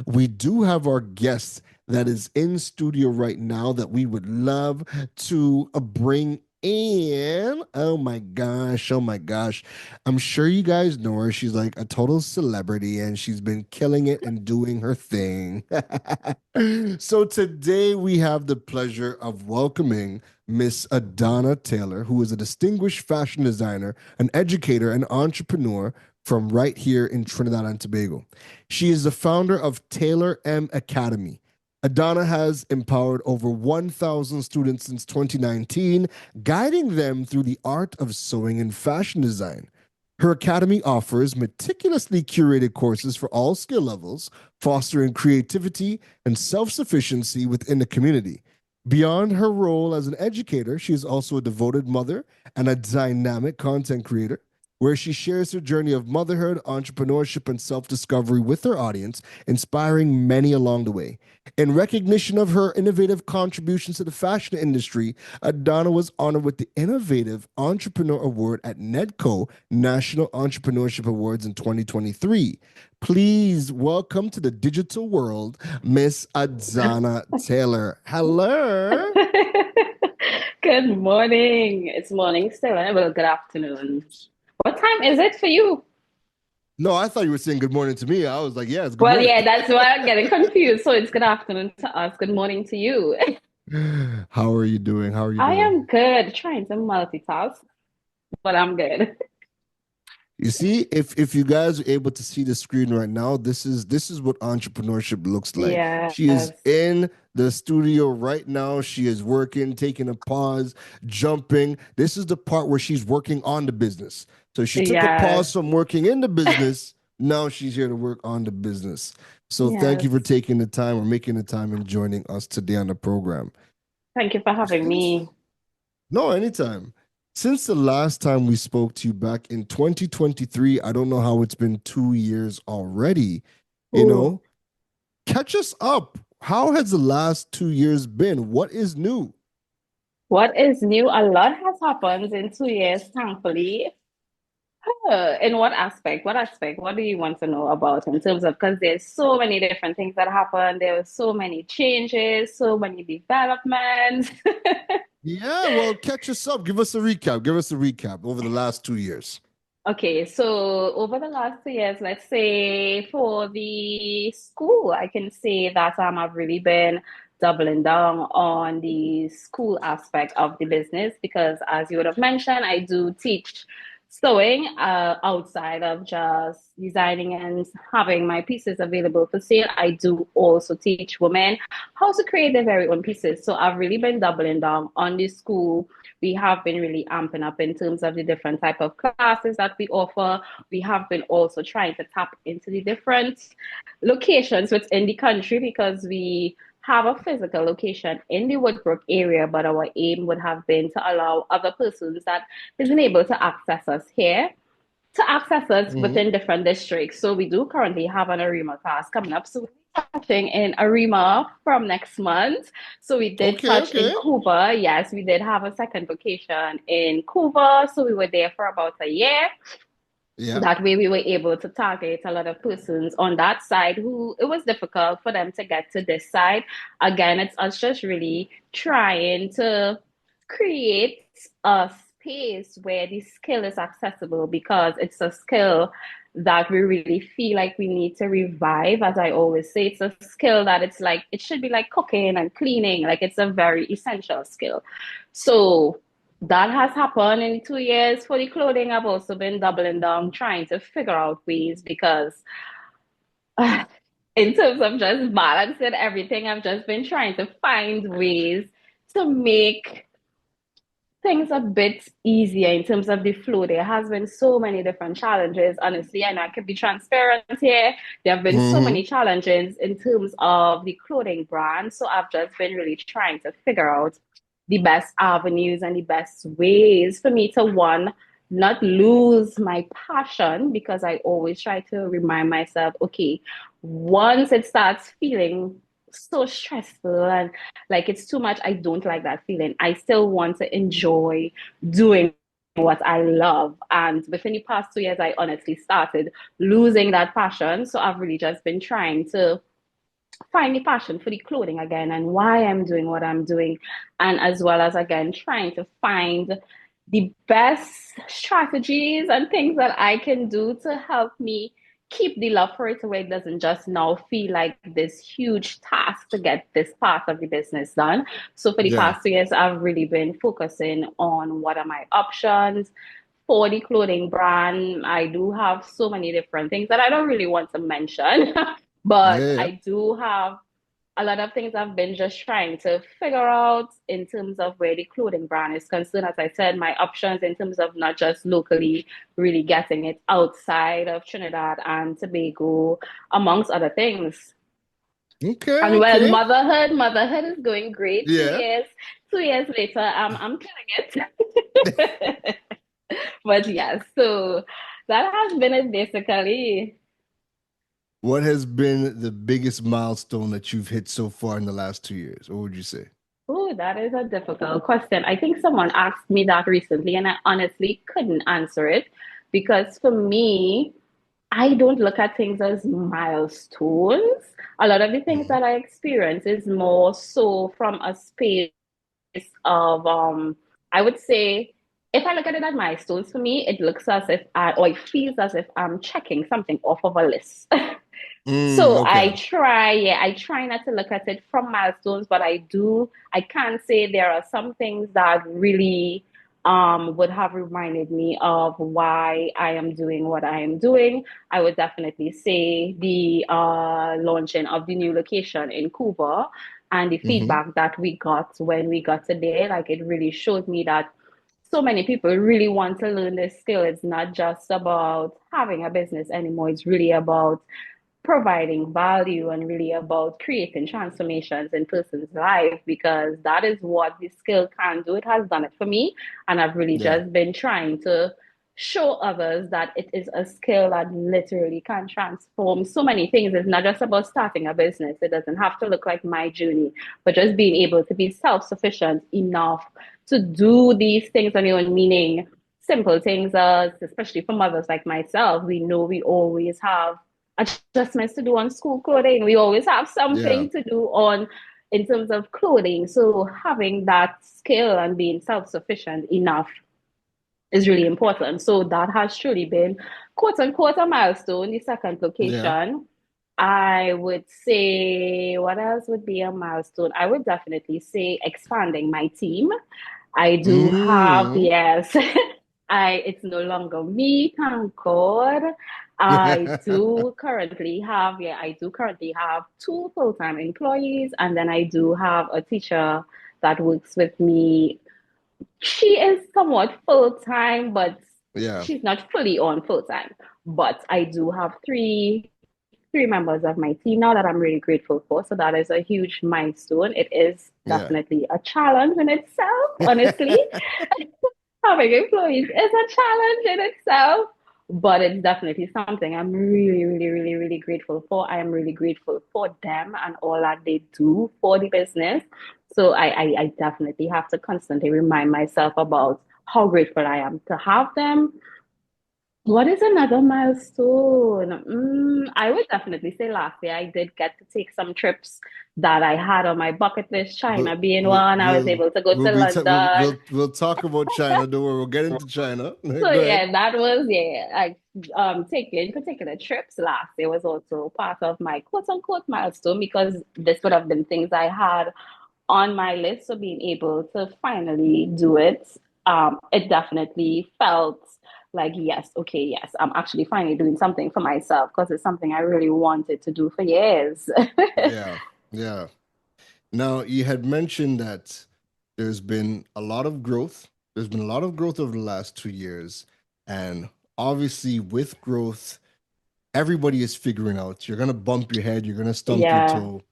we do have our guest that is in studio right now that we would love to bring in. Oh my gosh, oh my gosh. I'm sure you guys know her. She's like a total celebrity and she's been killing it and doing her thing. So today we have the pleasure of welcoming Miss Adanna Taylor, who is a distinguished fashion designer, an educator, and entrepreneur from right here in Trinidad and Tobago. She is the founder of Taylor M Academy. Adanna has empowered over 1,000 students since 2019, guiding them through the art of sewing and fashion design. Her academy offers meticulously curated courses for all skill levels, fostering creativity and self sufficiency within the community. Beyond her role as an educator, she is also a devoted mother and a dynamic content creator where she shares her journey of motherhood, entrepreneurship, and self discovery with her audience, inspiring many along the way. In recognition of her innovative contributions to the fashion industry, Adanna was honored with the Innovative Entrepreneur Award at NEDCO National Entrepreneurship Awards in 2023. Please welcome to the digital world, Miss Adanna Taylor. Hello. Good morning. It's morning still. Well, good afternoon. What time is it for you? No, I thought you were saying good morning to me. I was like, yeah, it's good Well, morning. yeah, that's why I'm getting confused. So it's good afternoon to us. Good morning to you. How are you doing? How are you I doing? am good. Trying to multitask, but I'm good. You see, if you guys are able to see the screen right now, this is what entrepreneurship looks like. She is Yes. in the studio right now. She is working, taking a pause, jumping. This is the part where she's working on the business. So she took a Yes. pause from working in the business. Now she's here to work on the business. So thank you for Yes. taking the time or making the time and joining us today on the program. Thank you for having Since me. No, anytime. Since the last time we spoke to you back in 2023, I don't know how it's been 2 years already. You Ooh. know, catch us up. How has the last 2 years been? What is new? What is new? A lot has happened in 2 years, thankfully. In what aspect? What aspect? What do you want to know about in terms of because there's so many different things that happen. There were so many changes, so many developments. Yeah, well, catch us up. Give us a recap. Give us a recap over the last 2 years. Okay, so over the last 2 years, let's say for the school, I can say that I've really been doubling down on the school aspect of the business because, as you would have mentioned, I do teach sewing outside of just designing and having my pieces available for sale. I do also teach women how to create their very own pieces. So I've really been doubling down on the school. We have been really amping up in terms of the different type of classes that we offer. We have been also trying to tap into the different locations within the country because we have a physical location in the Woodbrook area, but our aim would have been to allow other persons that isn't able to access us here to access us Hmm. within different districts. So we do currently have an ARIMA class coming up. So we're touching in ARIMA from next month. So we did Okay, touch in okay. Cuba. Yes, we did have a second vacation in Cuba. So we were there for about a year. Yeah. That way we were able to target a lot of persons on that side who it was difficult for them to get to this side. Again, it's us just really trying to create a space where the skill is accessible because it's a skill that we really feel like we need to revive. As I always say, it's a skill that it's like it should be like cooking and cleaning, like it's a very essential skill. So that has happened in 2 years. For the clothing, I've also been doubling down, trying to figure out ways because, in terms of just balancing everything, I've just been trying to find ways to make things a bit easier in terms of the flow. There has been so many different challenges, honestly, and I can be transparent here. There have been so Hmm. many challenges in terms of the clothing brand. So I've just been really trying to figure out the best avenues and the best ways for me to one, not lose my passion because I always try to remind myself, okay, once it starts feeling so stressful and like it's too much. I don't like that feeling. I still want to enjoy doing what I love. And within the past 2 years, I honestly started losing that passion. So I've really just been trying to find the passion for the clothing again and why I'm doing what I'm doing. And as well as, again, trying to find the best strategies and things that I can do to help me keep the love for it where it doesn't just now feel like this huge task to get this part of the business done. So for the Yeah. past 2 years, I've really been focusing on what are my options for the clothing brand. I do have so many different things that I don't really want to mention, but Yeah. I do have a lot of things I've been just trying to figure out in terms of where the clothing brand is concerned. As I said, my options in terms of not just locally, really getting it outside of Trinidad and Tobago, amongst other things. Okay. And well, Okay. motherhood is going great. two Yeah. years, 2 years later, I'm killing it. But yes, so that has been it basically. What has been the biggest milestone that you've hit so far in the last 2 years? What would you say? Oh, that is a difficult question. I think someone asked me that recently, and I honestly couldn't answer it because for me, I don't look at things as milestones. A lot of the things Mhm. that I experience is more so from a space of, I would say, if I look at it as milestones for me, it looks as if or it feels as if I'm checking something off of a list. So Okay. I try not to look at it from milestones, but I can say there are some things that really would have reminded me of why I am doing what I am doing. I would definitely say the launching of the new location in Cuba and the Hmm. feedback that we got when we got to there, like it really showed me that so many people really want to learn this skill. It's not just about having a business anymore. It's really about providing value and really about creating transformations in person's life because that is what the skill can do. It has done it for me, and I've really Yeah. just been trying to show others that it is a skill that literally can transform so many things. It's not just about starting a business. It doesn't have to look like my journey, but just being able to be self-sufficient enough to do these things on your own, meaning simple things as, especially for mothers like myself, we know we always have adjustments to do on school clothing. We always have Yeah. something to do on in terms of clothing. So having that skill and being self-sufficient enough is really important. So that has truly been quote unquote a milestone, the second Yeah. location. I would say what else would be a milestone? I would definitely say expanding my team. I do have, Mm. yes, it's no longer me, thank God. I do currently have two full-time employees, and then I do have a teacher that works with me. She is somewhat full-time, but Yeah. she's not fully on full-time. But I do have three members of my team now that I'm really grateful for. So that is a huge milestone. It is Yeah. definitely a challenge in itself, honestly. Having employees is a challenge in itself, but it's definitely something I'm really, really, really, really grateful for. I am really grateful for them and all that they do for the business. So I definitely have to constantly remind myself about how grateful I am to have them. What is another milestone? I would definitely say last year I did get to take some trips that I had on my bucket list, We'll China being we'll one. I was we'll able to go we'll to be ta- we'll, London. we'll we'll talk about China. Don't worry, we'll get into China. So Go ahead. yeah, that was yeah. Like taking particular trips last year was also part of my quote unquote milestone because this would have been things I had on my list. So being able to finally do it, it definitely felt like yes, okay, yes, I'm actually finally doing something for myself because it's something I really wanted to do for years. Yeah. Yeah. Now, you had mentioned that there's been a lot of growth. There's been a lot of growth over the last 2 years. And obviously, with growth, everybody is figuring out. You're going to bump your head, you're going to stump your Yeah. toe,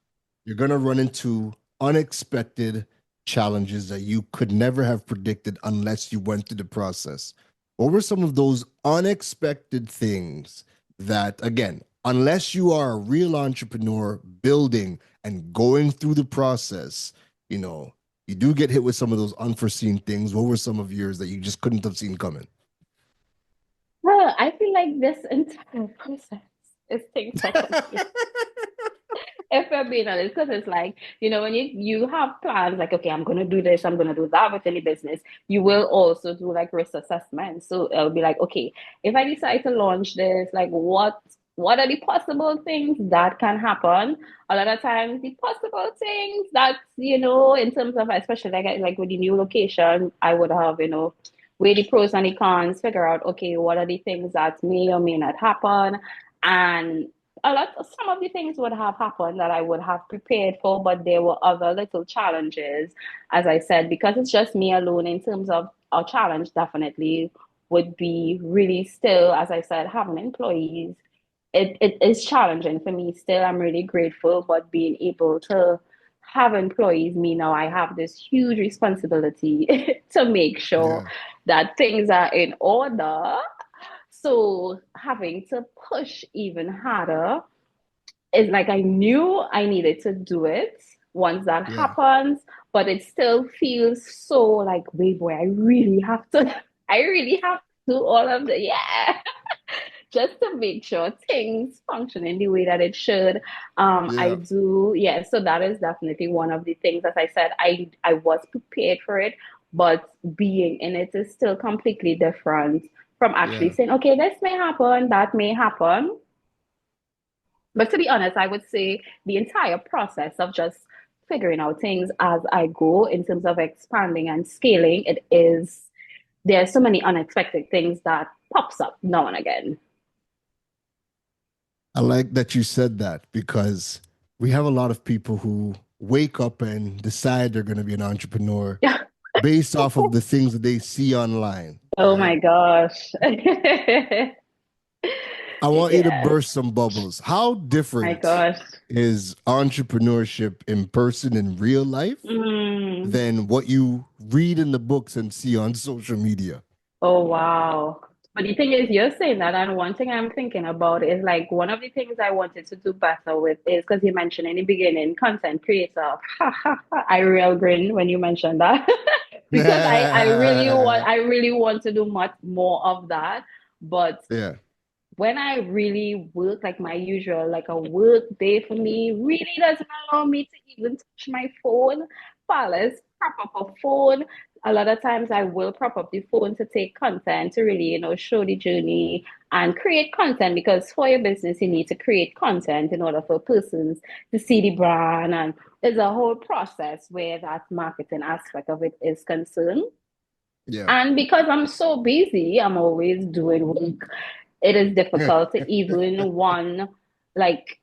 you're going to run into unexpected challenges that you could never have predicted unless you went through the process. What were some of those unexpected things that, again, unless you are a real entrepreneur building and going through the process, you know, you do get hit with some of those unforeseen things. What were some of yours that you just couldn't have seen coming? Well, I feel like this entire process is things for me. If we're being honest, because it's like, when you have plans, like, okay, I'm gonna do this, I'm gonna do that within the business, you will also do like risk assessment. So it'll be like, okay, if I decide to launch this, like what are the possible things that can happen? A lot of times the possible things that, in terms of, especially like with the new location, I would have, weigh the pros and the cons, figure out, okay, what are the things that may or may not happen. And some of the things would have happened that I would have prepared for, but there were other little challenges, as I said, because it's just me alone. In terms of a challenge, definitely would be really still, as I said, having employees. It is challenging for me still. I'm really grateful, but being able to have employees mean now I have this huge responsibility to make sure Yeah, that things are in order. So having to push even harder is like I knew I needed to do it once that yeah. happens, but it still feels so like, wait, boy, I really have to, I really have to do all of the, yeah, just to make sure things function in the way that it should. I Yeah, do, yeah. So that is definitely one of the things. As I said, I was prepared for it, but being in it is still completely different from actually yeah. saying, okay, this may happen, that may happen. But to be honest, I would say the entire process of just figuring out things as I go in terms of expanding and scaling, there are so many unexpected things that pops up now and again. I like that you said that because we have a lot of people who wake up and decide they're going to be an entrepreneur based off of the things that they see online, Oh right? my gosh. I want you to Yes. burst some bubbles. How My different gosh. is entrepreneurship in person in real life Mm. than what you read in the books and see on social media? Oh wow. But the thing is, you're saying that, and one thing I'm thinking about is like one of the things I wanted to do better with is because you mentioned in the beginning, content creator. Ha ha ha. I real grin when you mentioned that. Because Yeah. I really want to do much more of that. But when I really work, like my usual, like a work day for me, really doesn't allow me to even touch my phone. Palace, prop up a phone. A lot of times I will prop up the phone to take content to really, show the journey and create content because for your business, you need to create content in order for persons to see the brand. And there's a whole process where that marketing aspect of it is concerned. Yeah. And because I'm so busy, I'm always doing work. It is Yeah. difficult to even like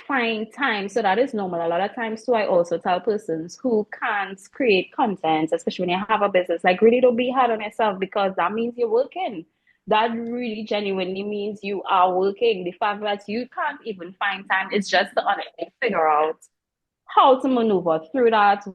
find time. So that is normal. A lot of times too, I also tell persons who can't create content, especially when you have a business, like really don't be hard on yourself because that means you're working. That really genuinely means you are working. The fact that you can't even find time is just to honestly figure out how to maneuver through that,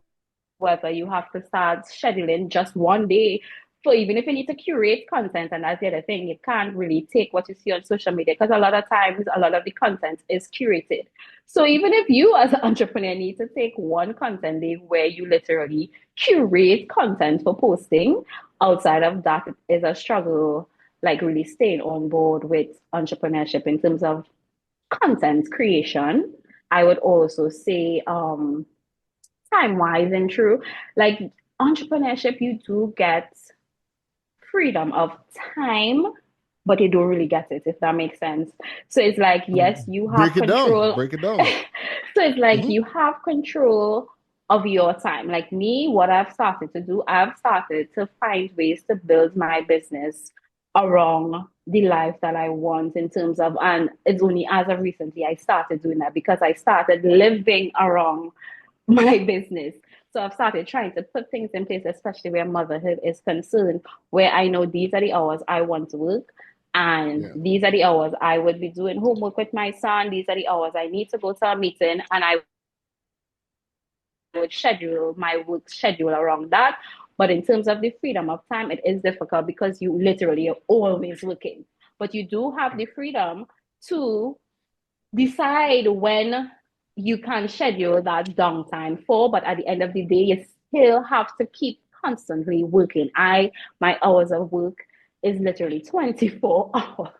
whether you have to start scheduling just one day for even if you need to curate content. And that's the other thing, you can't really take what you see on social media because a lot of times, a lot of the content is curated. So even if you as an entrepreneur need to take one content day where you literally curate content for posting, outside of that it is a struggle, like really staying on board with entrepreneurship in terms of content creation. I would also say time wise and true. Like entrepreneurship, you do get freedom of time, but you don't really get it, if that makes sense. So it's like, yes, you have Break it down. control. Break it down. So it's like Hmm. you have control of your time. Like me, what I've started to do, I've started to find ways to build my business around the life that I want in terms of, and it's only as of recently I started doing that because I started living around my business. So I've started trying to put things in place, especially where motherhood is concerned, where I know these are the hours I want to work. And Yeah. these are the hours I would be doing homework with my son. These are the hours I need to go to a meeting. And I would schedule my work schedule around that. But in terms of the freedom of time, it is difficult because you literally are always working. But you do have the freedom to decide when you can schedule that downtime for, but at the end of the day, you still have to keep constantly working. My hours of work is literally 24 hours.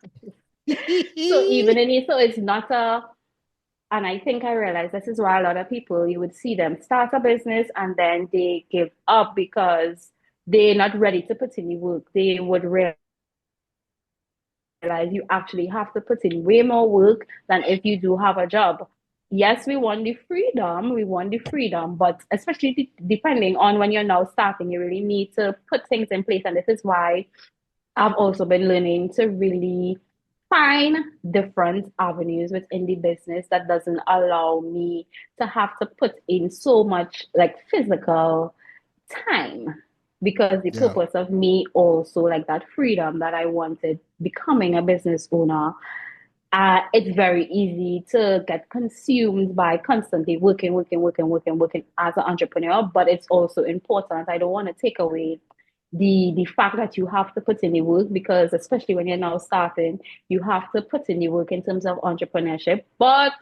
So even in it, so it's not a and I think I realized this is why a lot of people, you would see them start a business and then they give up because they're not ready to put in the work. They would realize you actually have to put in way more work than if you do have a job. Yes, we want the freedom, but especially depending on when you're now starting, you really need to put things in place. And this is why I've also been learning to really find different avenues within the business that doesn't allow me to have to put in so much like physical time, because the Yeah. purpose of me also like that freedom that I wanted becoming a business owner, it's very easy to get consumed by constantly working as an entrepreneur. But it's also important. I don't want to take away the fact that you have to put in the work, because especially when you're now starting, you have to put in the work in terms of entrepreneurship. But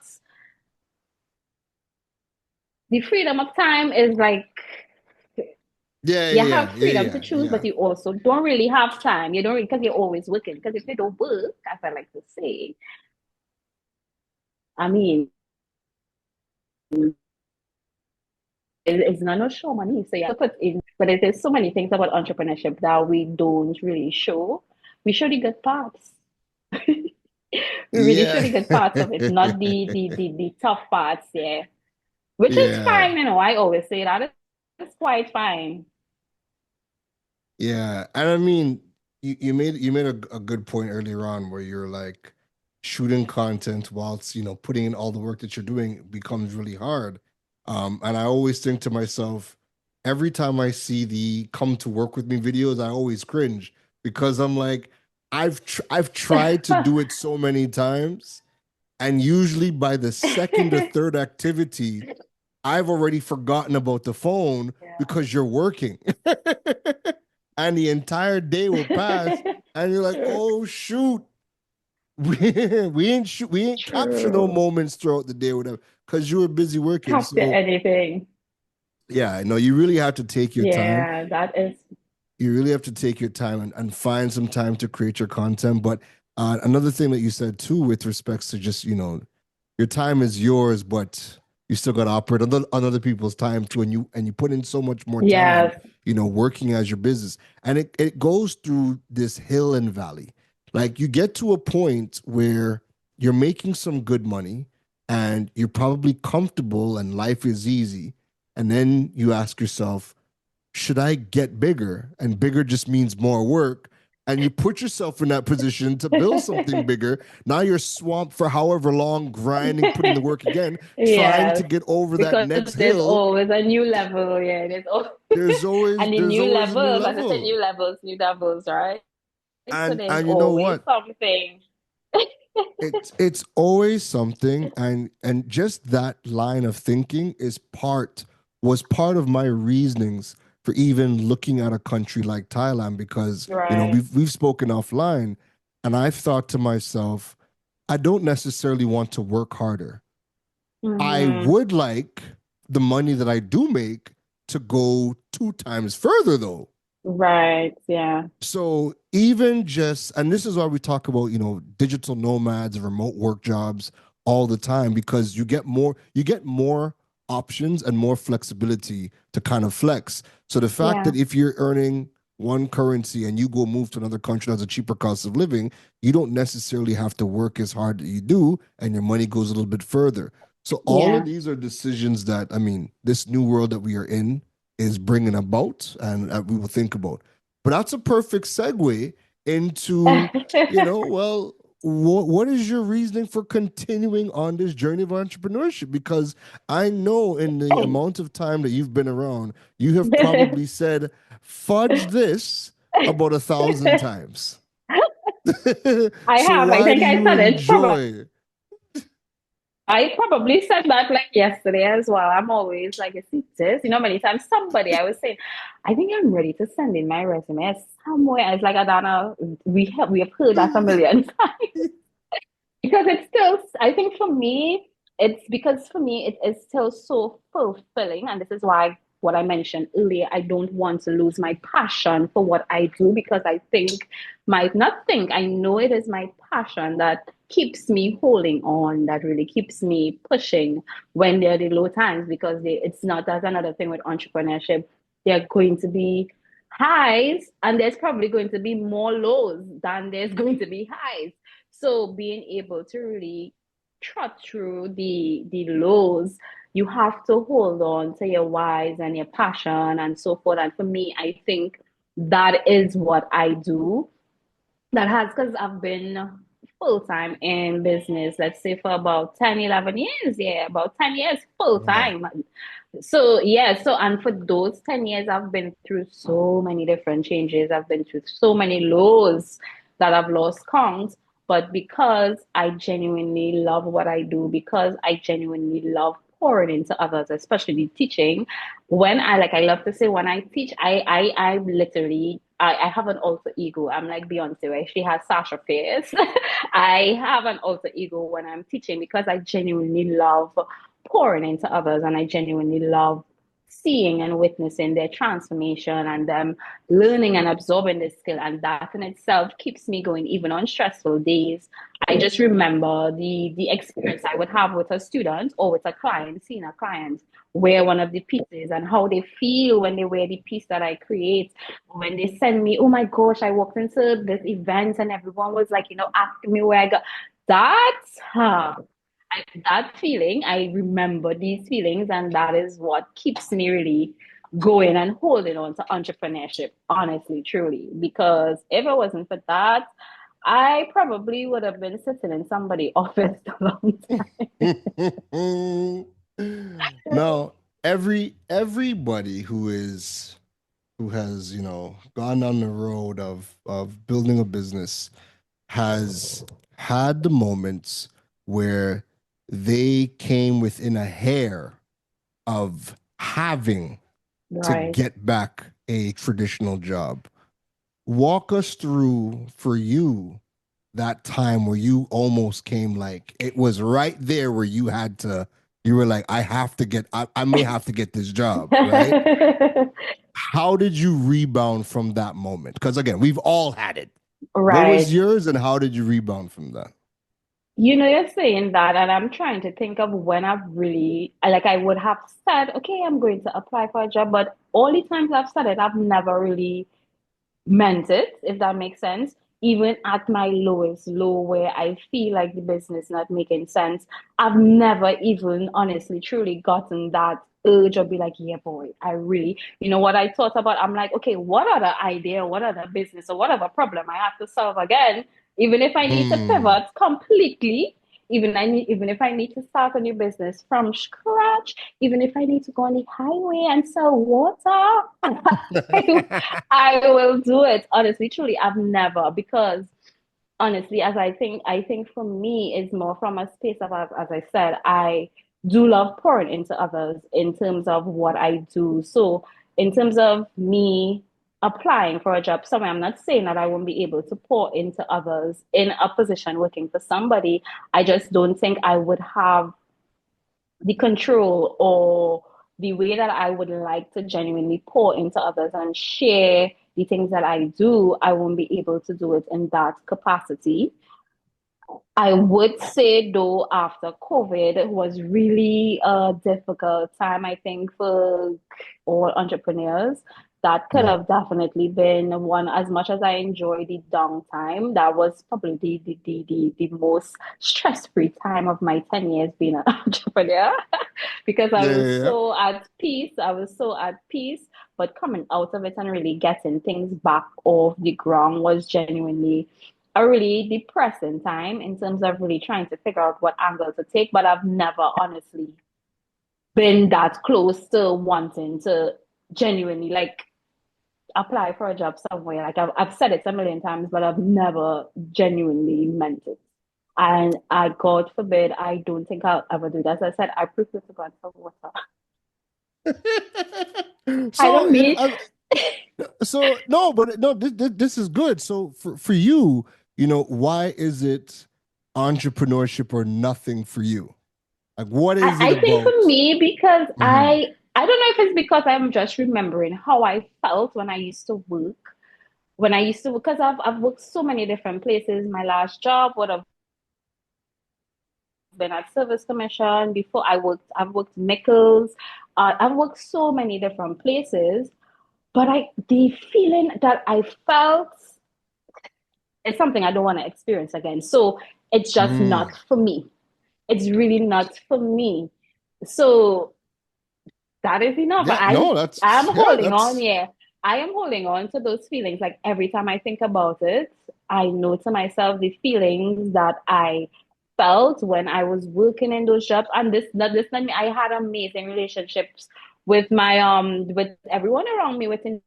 the freedom of time is like Yeah, you yeah, have yeah, freedom to yeah, choose, but yeah, you also don't really have time. You don't really, because you're always working. Because if you don't work, as I like to say, I mean, it's not no show money. So you have to put in, but there's so many things about entrepreneurship that we don't really show. We show the good parts. We really show yeah. the good parts of it, not the tough parts, yeah. Which is Yeah. fine, you know. I always say that it's quite fine. Yeah, and I mean, you made a good point earlier on where you're like shooting content whilst putting in all the work that you're doing becomes really hard. And I always think to myself, every time I see the come to work with me videos, I always cringe because I'm like, I've tried to do it so many times, and usually by the second or third activity, I've already forgotten about the phone because you're working. And the entire day will pass, and you're like, oh shoot, we ain't capture no True. moments throughout the day or whatever, because you were busy working. Capture So anything. yeah, no, you really have to take your time. Yeah, that is. You really have to take your time and find some time to create your content. But another thing that you said too, with respects to just your time is yours, but you still got to operate on other people's time too, and you put in so much more time, Yes. working as your business, and it goes through this hill and valley. Like you get to a point where you're making some good money, and you're probably comfortable, and life is easy, and then you ask yourself, should I get bigger? And bigger just means more work. And you put yourself in that position to build something bigger. Now you're swamped for however long, grinding, putting the work again, trying to Yes. get over that Because next there's hill. always a new level. Yeah, there's always There's always and the there's new always a new levels, as I said, level. new levels, right? So And there's and you know always what? something. It's always something, and just that line of thinking was part of my reasonings for even looking at a country like Thailand, because Right. we've spoken offline, and I've thought to myself, I don't necessarily want to work harder. I Mm-hmm. would like the money that I do make to go two times further though. Right. Yeah. So even just, and this is why we talk about, digital nomads, remote work jobs all the time, because you get more options and more flexibility to kind of flex. So the fact Yeah. that if you're earning one currency and you go move to another country that has a cheaper cost of living, you don't necessarily have to work as hard as you do, and your money goes a little bit further. So all of Yeah. these are decisions that, I mean, this new world that we are in is bringing about, and we will think about. But that's a perfect segue into, well, what is your reasoning for continuing on this journey of entrepreneurship? Because I know in the Oh. amount of time that you've been around, you have probably said, fudge this about 1,000 times. I So have. I why do think I you said it. Probably. enjoy? I probably said that like yesterday as well. I'm always like, it's this. Many times somebody I was saying, I think I'm ready to send in my resume somewhere. It's like Adana, we have heard that a million times. Because it's still, I think for me, it's because for me it is still so fulfilling. And this is why what I mentioned earlier, I don't want to lose my passion for what I do, because I think, might not think, I know it is my passion that keeps me holding on, that really keeps me pushing when there are the low times, because it's not, that's another thing with entrepreneurship. There are going to be highs, and there's probably going to be more lows than there's going to be highs. So being able to really trot through the lows, you have to hold on to your whys and your passion and so forth. And for me, I think that is what I do. That has, because I've been full time in business, let's say for about 10, 11 years. Yeah, about 10 years full Wow. time. So, yeah, so, and for those 10 years, I've been through so many different changes. I've been through so many lows that I've lost count. But because I genuinely love what I do, because I genuinely love pouring into others, especially teaching, when I, like, I love to say, when I teach, I literally, I have an alter ego. I'm like Beyonce, where she has Sasha Fierce. I have an alter ego when I'm teaching, because I genuinely love pouring into others, and I genuinely love seeing and witnessing their transformation and them learning and absorbing this skill. And that in itself keeps me going even on stressful days. I just remember the experience I would have with a student or with a client, seeing a client wear one of the pieces, and how they feel when they wear the piece that I create. When they send me, oh my gosh, I walked into this event and everyone was like, asking me where I got that. That feeling, I remember these feelings, and that is what keeps me really going and holding on to entrepreneurship, honestly, truly. Because if it wasn't for that, I probably would have been sitting in somebody's office a long time. Now, everybody who has, gone down the road of building a business has had the moments where they came within a hair of having to Right. get back a traditional job. Walk us through for you that time where you almost came, like it was right there where you were like, I may have to get this job, right? How did you rebound from that moment? Because again, we've all had it. What was Right. yours and how did you rebound from that? You're saying that, and I'm trying to think of when I've really, like, I would have said, okay, I'm going to apply for a job, but all the times I've said it, I've never really meant it, if that makes sense. Even at my lowest low, where I feel like the business not making sense, I've never even honestly, truly gotten that urge or be like, yeah, boy, I really, what I thought about, I'm like, okay, what other idea, what other business, or whatever problem I have to solve again, even if I need to Hmm. pivot completely, even if I need to start a new business from scratch, even if I need to go on the highway and sell water, I will do it. Honestly, truly, I've never, because honestly, I think for me is more from a space of, as I said, I do love pouring into others in terms of what I do. So in terms of me applying for a job somewhere, I'm not saying that I won't be able to pour into others in a position working for somebody. I just don't think I would have the control or the way that I would like to genuinely pour into others and share the things that I do. I won't be able to do it in that capacity. I would say, though, after COVID, it was really a difficult time, I think, for all entrepreneurs. That could Yeah. have definitely been one, as much as I enjoy the downtime, that was probably the most stress-free time of my 10 years being an entrepreneur, because I Yeah, was yeah, so at peace. I was so at peace. But coming out of it and really getting things back off the ground was genuinely a really depressing time in terms of really trying to figure out what angle to take. But I've never honestly been that close to wanting to genuinely, like, apply for a job somewhere. Like, I've said it a million times, but I've never genuinely meant it. And God forbid, I don't think I'll ever do that. As I said, I prefer to go and sell water. yeah. I So don't mean, so no, but no, this is good. So for you, why is it entrepreneurship or nothing for you? Like, what is it I think for about? me, because Mhm. I don't know if it's because I'm just remembering how I felt when I used to work. When I used to, because I've worked so many different places. My last job would have been at Service Commission. Before I've worked Mickles. I've worked so many different places. But the feeling that I felt is something I don't want to experience again. So it's just Mm. not for me. It's really not for me. So that is enough. Yeah, no, I'm that's yeah, holding on, that's yeah. I am holding on to those feelings. Like every time I think about it, I know to myself the feelings that I felt when I was working in those jobs. And this not me. I had amazing relationships with my with everyone around me within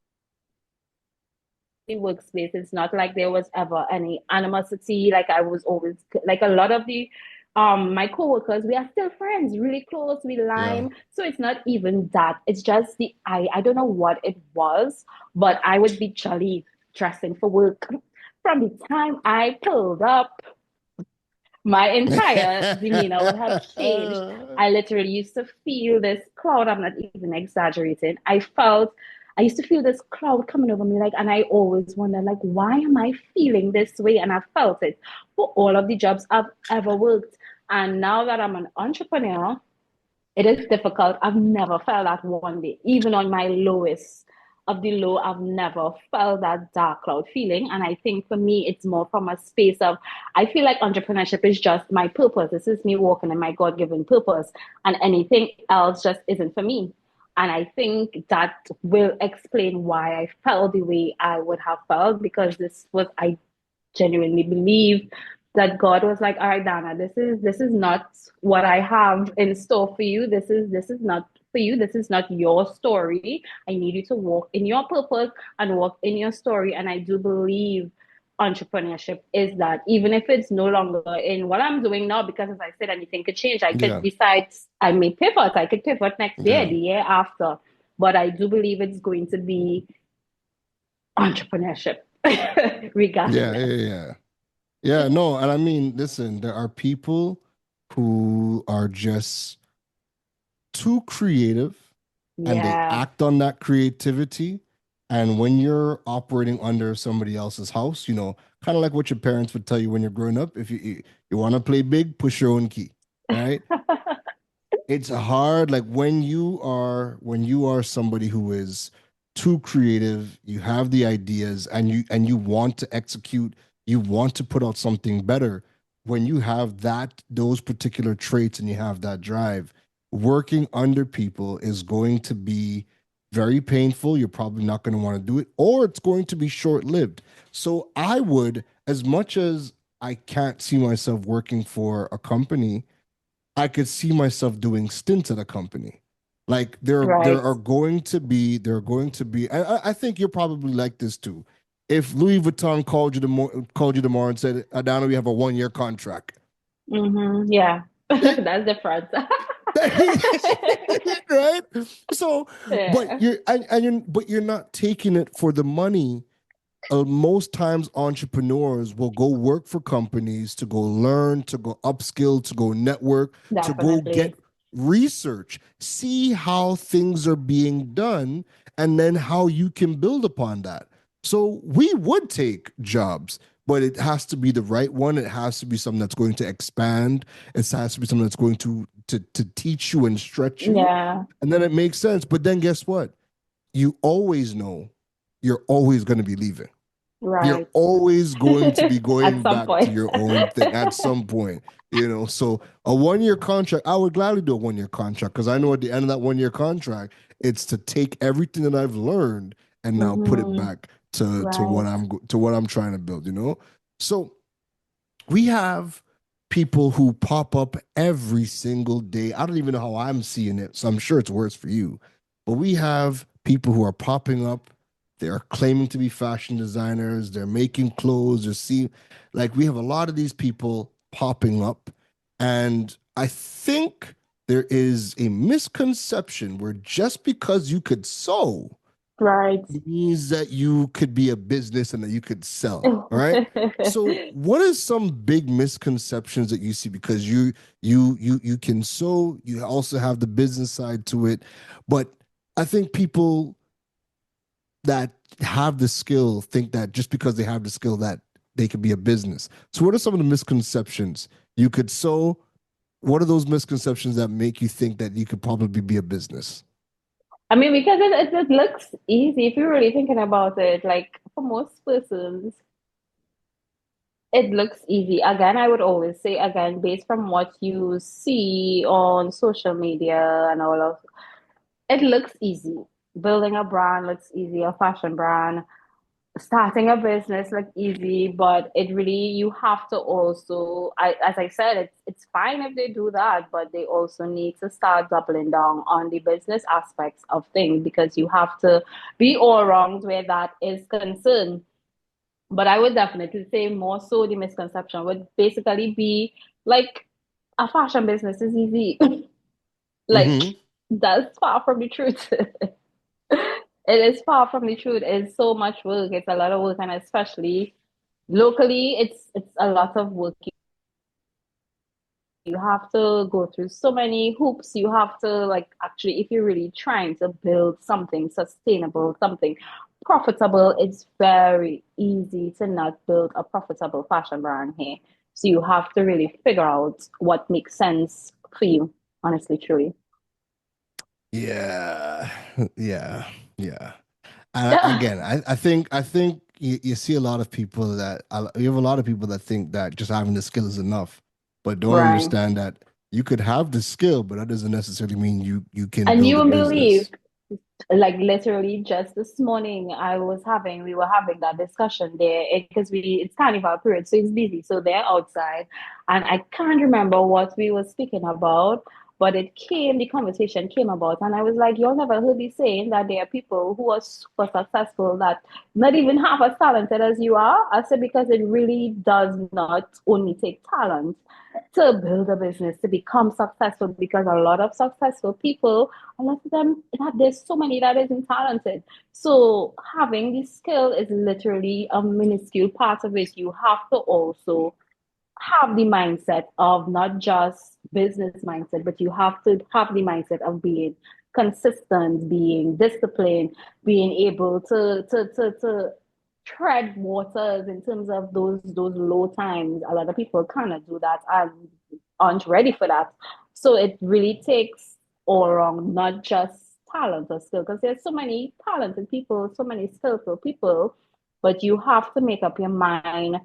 the workspace. It's not like there was ever any animosity. Like I was always like a lot of the my coworkers, we are still friends, really close, we yeah. lime. So it's not even that. It's just the I don't know what it was, but I would be jolly dressing for work. From the time I pulled up, my entire demeanor would have changed. I literally used to feel this cloud. I'm not even exaggerating. I used to feel this cloud coming over me, like, and I always wonder, like, why am I feeling this way? And I felt it for all of the jobs I've ever worked. And now that I'm an entrepreneur, it is difficult. I've never felt that one day, even on my lowest of the low, I've never felt that dark cloud feeling. And I think for me, it's more from a space of, I feel like entrepreneurship is just my purpose. This is me walking in my God given purpose, and anything else just isn't for me. And I think that will explain why I felt the way I would have felt, because I genuinely believe that God was like, all right, Dana, this is not what I have in store for you. This is not for you. This is not your story. I need you to walk in your purpose and walk in your story. And I do believe entrepreneurship is that, even if it's no longer in what I'm doing now, because as I said, anything could change. I could Yeah. decide I may pivot. I could pivot next year, Yeah. the year after. But I do believe it's going to be entrepreneurship, Yeah, yeah, regardless. yeah. Yeah, no, and I mean, listen, there are people who are just too creative and they Yeah. act on that creativity. And when you're operating under somebody else's house, kind of like what your parents would tell you when you're growing up, if you want to play big, push your own key, right? It's hard, like when you are somebody who is too creative, you have the ideas and you want to execute, you want to put out something better. When you have those particular traits and you have that drive, working under people is going to be very painful. You're probably not going to want to do it, or it's going to be short-lived. So I would, as much as I can't see myself working for a company, I could see myself doing stints at a company. Like there Right. are going to be I think you're probably like this too. If Louis Vuitton called you tomorrow and said, Adana, we have a 1 year contract. Yeah. Yeah. That's different. Right? So, but Yeah. you're not taking it for the money. Most times entrepreneurs will go work for companies to go learn, to go upskill, to go network, to go get Definitely. research, see how things are being done, and then how you can build upon that. So we would take jobs, but it has to be the right one. It has to be something that's going to expand. It has to be something that's going to teach you and stretch you. Yeah. And then it makes sense. But then guess what? You always know you're always going to be leaving. You're Right. always going to be At going some back to point. your own thing at some point. So a 1 year contract, I would gladly do a 1 year contract because I know at the end of that 1 year contract, it's to take everything that I've learned and now put it hmm back to Right. what I'm trying to build. So we have people who pop up every single day. I don't even know how I'm seeing it, so I'm sure it's worse for you. But we have people who are popping up. They're claiming to be fashion designers. They're making clothes. Like we have a lot of these people popping up, and I think there is a misconception where just because you could sew Right. means that you could be a business and that you could sell. All right. So what are some big misconceptions that you see? Because you can sew, you also have the business side to it. But I think people that have the skill think that just because they have the skill that they could be a business. So what are some of the misconceptions? You could sew, what are those misconceptions that make you think that you could probably be a business? I mean, because it looks easy if you're really thinking about it. Like for most persons, it looks easy. Again, I would always say, again, based from what you see on social media and all of, it looks easy. Building a brand looks easy, a fashion brand. Starting a business looks easy, but it really, you have to also, as I said, it's fine if they do that, but they also need to start doubling down on the business aspects of things because you have to be all around where that is concerned. But I would definitely say more so the misconception would basically be like a fashion business is easy. Like Mm-hmm. that's far from the truth. It is far from the truth. It's so much work. It's a lot of work, and especially locally, it's a lot of work. You have to go through so many hoops. You have to like actually, if you're really trying to build something sustainable, something profitable, it's very easy to not build a profitable fashion brand here. So you have to really figure out what makes sense for you, honestly, truly. Yeah, yeah, yeah. Again, I think you see a lot of people that you have a lot of people that think that just having the skill is enough, but don't Right. understand that you could have the skill, but that doesn't necessarily mean you can And build you a will believe, business. like literally just this morning, we were having that discussion there because it's carnival period, so it's busy. So they're outside, and I can't remember what we were speaking about, but the conversation came about, and I was like, "You'll never heard me saying that there are people who are super successful that not even half as talented as you are." I said because it really does not only take talent to build a business to become successful because a lot of successful people, a lot of them, that there's so many that isn't talented. So having the skill is literally a minuscule part of it. You have to also have the mindset of not just business mindset, but you have to have the mindset of being consistent, being disciplined, being able to tread waters in terms of those low times. A lot of people cannot do that and aren't ready for that. So it really takes all around, not just talent or skill, because there's so many talented people, so many skillful people, but you have to make up your mind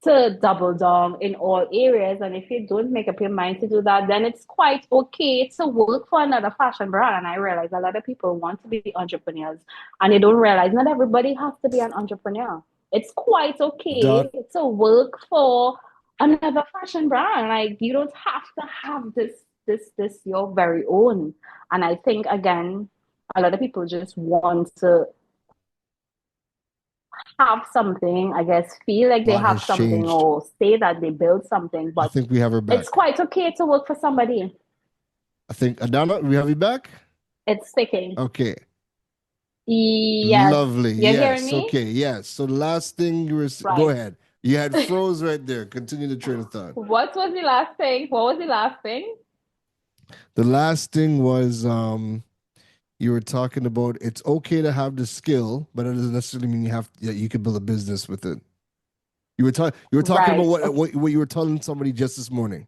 to double down in all areas. And if you don't make up your mind to do that, then it's quite okay to work for another fashion brand. And I realize a lot of people want to be entrepreneurs and they don't realize not everybody has to be an entrepreneur. It's quite okay Dot to work for another fashion brand. Like you don't have to have this your very own. And I think again, a lot of people just want to have something, I guess, feel like they lot have has something changed. or say that they build something, I but think we have her it's back. quite okay to work for somebody. I think Adana, we have you back. It's sticking. Okay, Yes. lovely. You're hearing Yes. me? Okay. Yes. So the last thing you were, go Right. ahead. You had froze right there. Continue the train of thought. What was the last thing? What was the last thing? The last thing was you were talking about it's okay to have the skill, but it doesn't necessarily mean you can build a business with it. You were talking about Right. what you were telling somebody just this morning.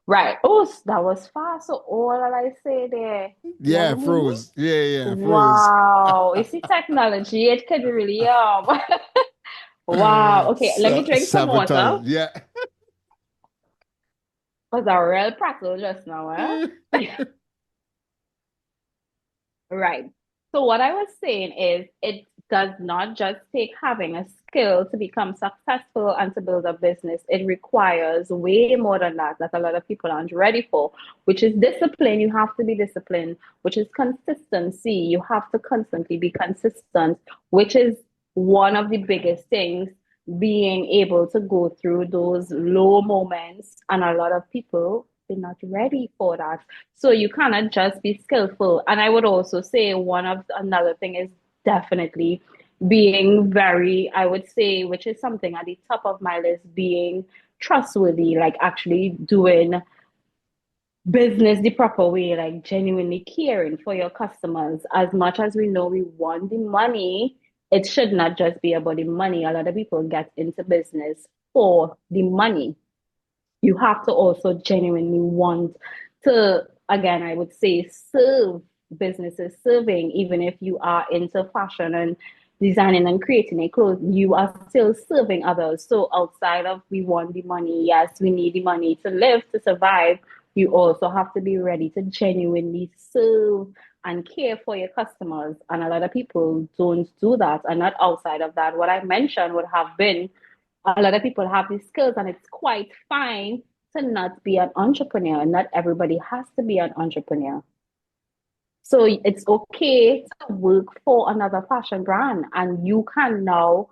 Right. Oh, that was fast. So all that I say there. You Yeah, ever it hear me? froze. Yeah, yeah, it froze. Wow. You see technology, it could really wow. Okay, let me drink some Sabotage. water. Yeah. Was a real prattle just now, eh? Right. So what I was saying is it does not just take having a skill to become successful and to build a business. It requires way more than that a lot of people aren't ready for, which is discipline. You have to be disciplined, which is consistency. You have to constantly be consistent, which is one of the biggest things, being able to go through those low moments. And a lot of people, they're not ready for that. So you cannot just be skillful. And I would also say another thing is definitely being very, I would say, which is something at the top of my list, being trustworthy, like actually doing business the proper way, like genuinely caring for your customers. As much as we know we want the money, it should not just be about the money. A lot of people get into business for the money. you have to also genuinely want to, again, I would say, serve businesses, serving, even if you are into fashion and designing and creating a clothes, you are still serving others. So outside of we want the money, yes, we need the money to live, to survive, you also have to be ready to genuinely serve and care for your customers. And a lot of people don't do that. And not outside of that. What I mentioned would have been a lot of people have these skills, and it's quite fine to not be an entrepreneur. Not everybody has to be an entrepreneur. So it's okay to work for another fashion brand, and you can now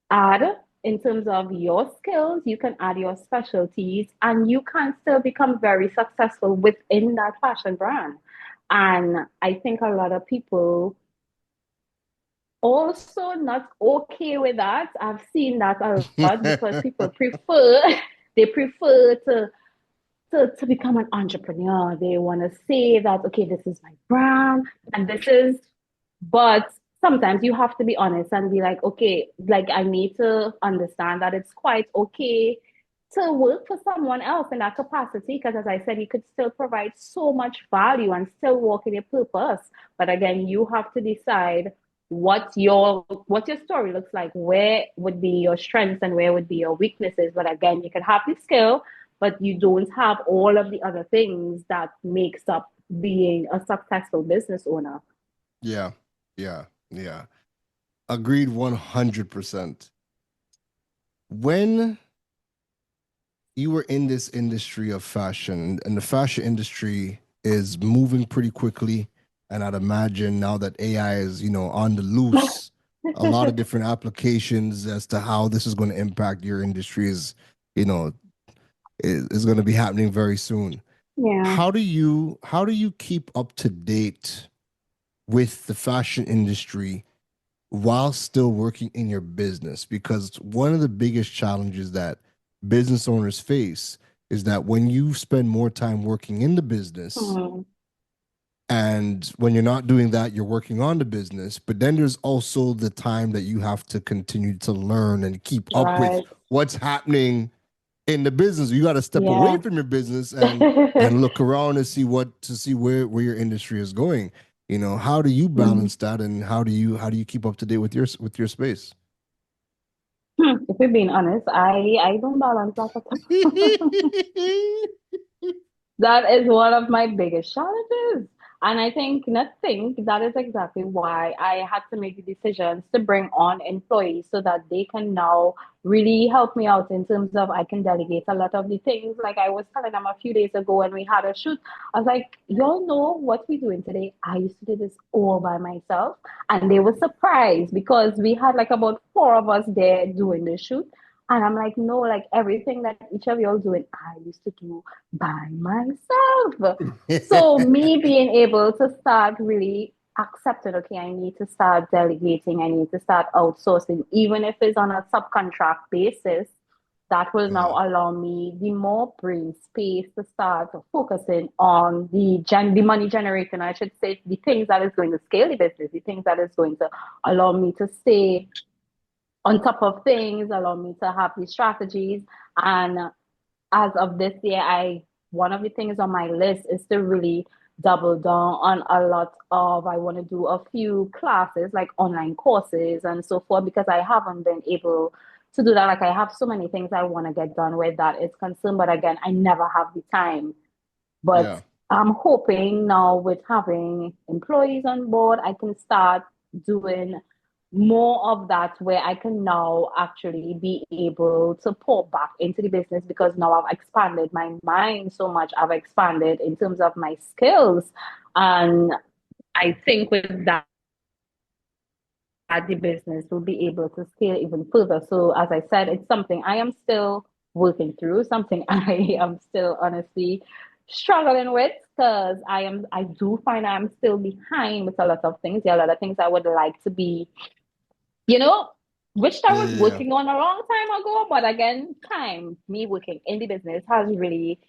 add in terms of your skills, you can add your specialties, and you can still become very successful within that fashion brand. And I think a lot of people also not okay with that. I've seen that a lot because people prefer they prefer to become an entrepreneur. They want to say that, okay, this is my brand and this is, but sometimes you have to be honest and be like, okay, like I need to understand that it's quite okay to work for someone else in that capacity. Because as I said, you could still provide so much value and still work in your purpose. But again, you have to decide what your story looks like, where would be your strengths and where would be your weaknesses. But again, you can have the skill, but you don't have all of the other things that makes up being a successful business owner. Yeah, yeah, yeah. Agreed 100%. When you were in this industry of fashion, and the fashion industry is moving pretty quickly, and I'd imagine now that AI is, on the loose, a lot of different applications as to how this is going to impact your industry you know, is going to be happening very soon. Yeah. How do you keep up to date with the fashion industry while still working in your business? Because one of the biggest challenges that business owners face is that when you spend more time working in the business, Mm, and when you're not doing that, you're working on the business, but then there's also the time that you have to continue to learn and keep up with right. what's happening in the business. You got to step away Yeah. from your business and look around and see where your industry is going. How do you Mhm. balance that, and how do you keep up to date with your space? If we're being honest, I don't balance that at all. That is one of my biggest challenges. And I think that is exactly why I had to make the decisions to bring on employees so that they can now really help me out in terms of I can delegate a lot of the things. Like I was telling them a few days ago when we had a shoot, I was like, y'all know what we're doing today. I used to do this all by myself. And they were surprised because we had like about four of us there doing the shoot. And I'm like, no, like everything that each of y'all doing, I used to do by myself. So me being able to start really accepting, okay, I need to start delegating, I need to start outsourcing, even if it's on a subcontract basis, that will now Yeah, allow me the more brain space to start focusing on the money generating, I should say, the things that is going to scale the business, the things that is going to allow me to stay on top of things, allow me to have these strategies. And as of this year, I one of the things on my list is to really double down on a lot of I want to do a few classes like online courses and so forth because I haven't been able to do that. Like I have so many things I want to get done with that is concerned, but again, I never have the time. But yeah, I'm hoping now with having employees on board, I can start doing more of that where I can now actually be able to pour back into the business because now I've expanded my mind so much. I've expanded in terms of my skills. And I think with that, the business will be able to scale even further. So, as I said, it's something I am still working through, something I am still honestly struggling with because I do find I'm still behind with a lot of things. There are a lot of things I would like to be, you know, which I yeah, was yeah, yeah. working on a long time ago. But again, me working in the business has really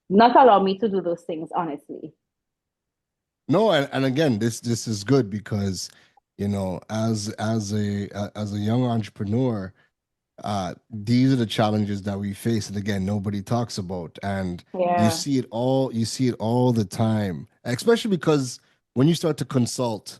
not allowed me to do those things, honestly. No, and again, this is good because as a young entrepreneur, These are the challenges that we face, and again, nobody talks about. And Yeah. you see it all the time, especially because when you start to consult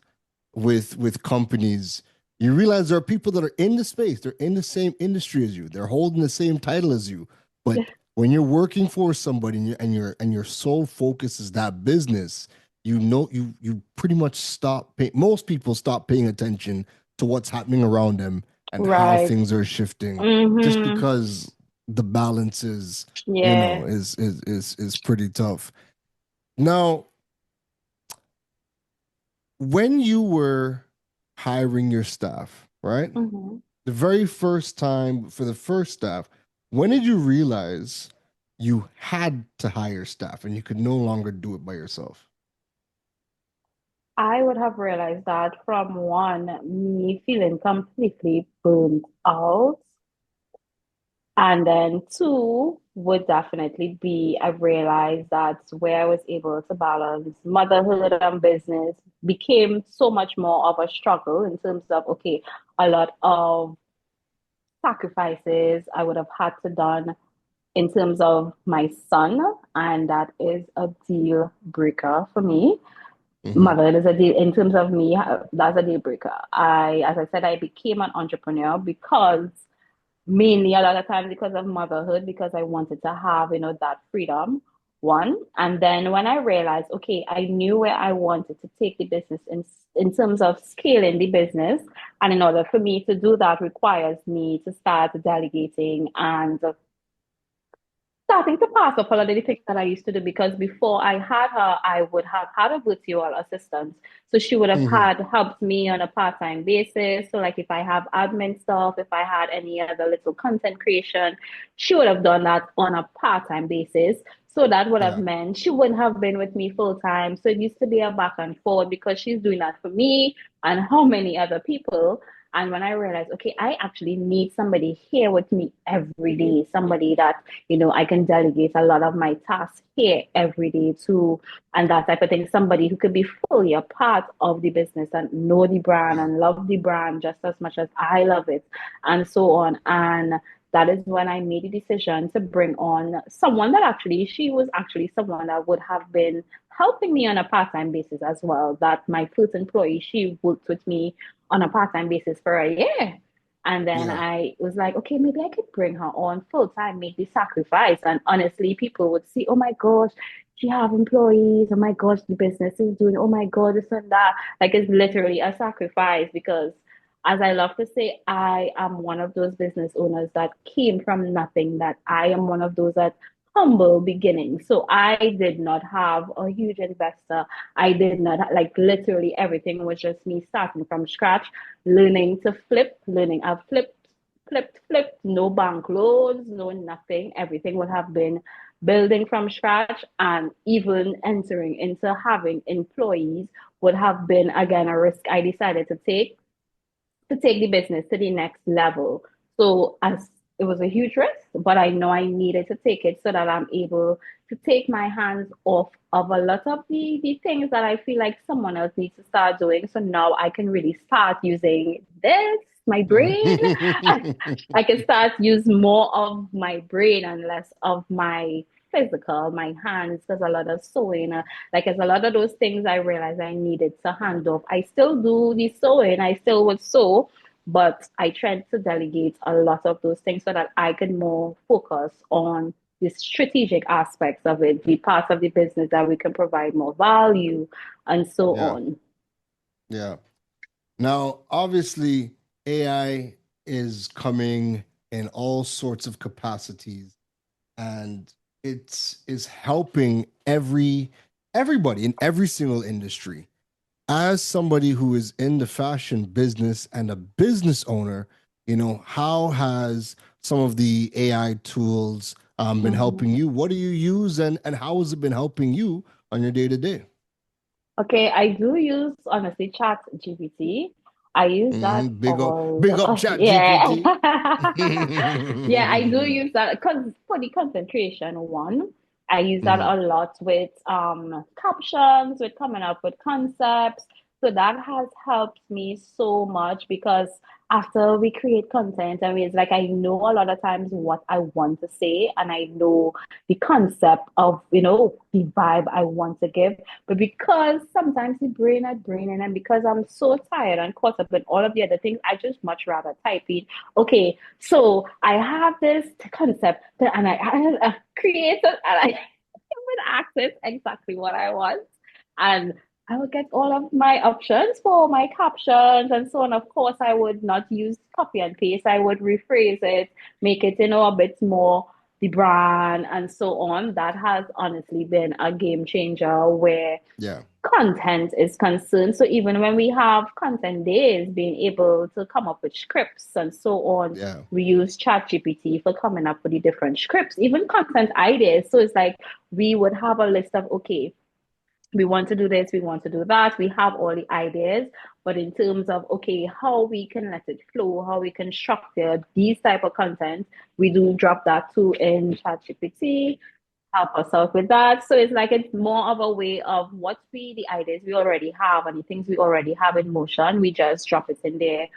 with companies, you realize there are people that are in the space, they're in the same industry as you, they're holding the same title as you, but when you're working for somebody and your sole focus is that business, you pretty much most people stop paying attention to what's happening around them and how Right. things are shifting, just Mm-hmm. because the balance is, Yeah. is pretty tough. Now, when you were hiring your staff, right? Mm-hmm. The very first time for the first staff, when did you realize you had to hire staff and you could no longer do it by yourself? I would have realized that from one, me feeling completely burned out. And then two would definitely be I realized that where I was able to balance motherhood and business became so much more of a struggle in terms of, okay, a lot of sacrifices I would have had to done in terms of my son, and that is a deal breaker for me. Mm-hmm. Motherhood is a deal in terms of me, that's a deal breaker. As I said, I became an entrepreneur because mainly a lot of times because of motherhood, because I wanted to have, that freedom. One. And then when I realized, okay, I knew where I wanted to take the business in terms of scaling the business. And in order for me to do that requires me to start delegating and starting to pass up a lot of the things that I used to do because before I had her, I would have had a virtual assistant. So she would have Mm-hmm. had helped me on a part-time basis. So like if I have admin stuff, if I had any other little content creation, she would have done that on a part-time basis. So that would have Yeah. meant she wouldn't have been with me full time. So it used to be a back and forth because she's doing that for me and how many other people. And when I realized, okay, I actually need somebody here with me every day, somebody that I can delegate a lot of my tasks here every day to, and that type of thing. Somebody who could be fully a part of the business and know the brand Yeah. and love the brand just as much as I love it, and so on. And that is when I made the decision to bring on someone that actually, she was actually someone that would have been helping me on a part time basis as well. That my first employee, she worked with me on a part time basis for a year. And then Yeah. I was like, okay, maybe I could bring her on full time, make the sacrifice. And honestly, people would see, oh my gosh, she have employees. Oh my gosh, the business is doing, oh my God, this and that. Like it's literally a sacrifice because as I love to say, I am one of those business owners that came from nothing, that I am one of those that humble beginnings. So I did not have a huge investor. I did not like literally everything was just me starting from scratch learning to flip, learning. I've flipped, no bank loans, no nothing. Everything would have been building from scratch and even entering into having employees would have been again a risk I decided to take the business to the next level. So as it was a huge risk, but I know I needed to take it so that I'm able to take my hands off of a lot of the things that I feel like someone else needs to start doing. So now I can really start using this, my brain. I can start use more of my brain and less of my physical, my hands, because a lot of sewing, like it's a lot of those things I realized I needed to hand off. I still do the sewing, I still would sew, but I tried to delegate a lot of those things so that I could more focus on the strategic aspects of it, the parts of the business that we can provide more value and so Yeah. on. Yeah. Now, obviously, AI is coming in all sorts of capacities, and it is helping everybody in every single industry. As somebody who is in the fashion business and a business owner, how has some of the AI tools been helping Mhm. you? What do you use, and how has it been helping you on your day to day? Okay, I do use honestly Chat GPT. I use that all Big the up, Chat yeah. GPT. Yeah, I do use that because for the concentration one, I use that Hmm. a lot with captions, with coming up with concepts. So that has helped me so much because after we create content, I mean, it's like I know a lot of times what I want to say and I know the concept of, the vibe I want to give. But because sometimes the brain are braining and because I'm so tired and caught up in all of the other things, I just much rather type in, okay, so I have this concept and I create it and I would access exactly what I want. And I would get all of my options for my captions and so on. Of course, I would not use copy and paste. I would rephrase it, make it, a bit more the brand and so on. That has honestly been a game changer where Yeah. content is concerned. So even when we have content days, being able to come up with scripts and so on, Yeah. we use ChatGPT for coming up with the different scripts, even content ideas. So it's like we would have a list of, okay, we want to do this, we want to do that. We have all the ideas, but in terms of okay, how we can let it flow, how we can structure these type of content, we do drop that too in ChatGPT, help us out with that. So it's like it's more of a way of the ideas we already have and the things we already have in motion. We just drop it in there.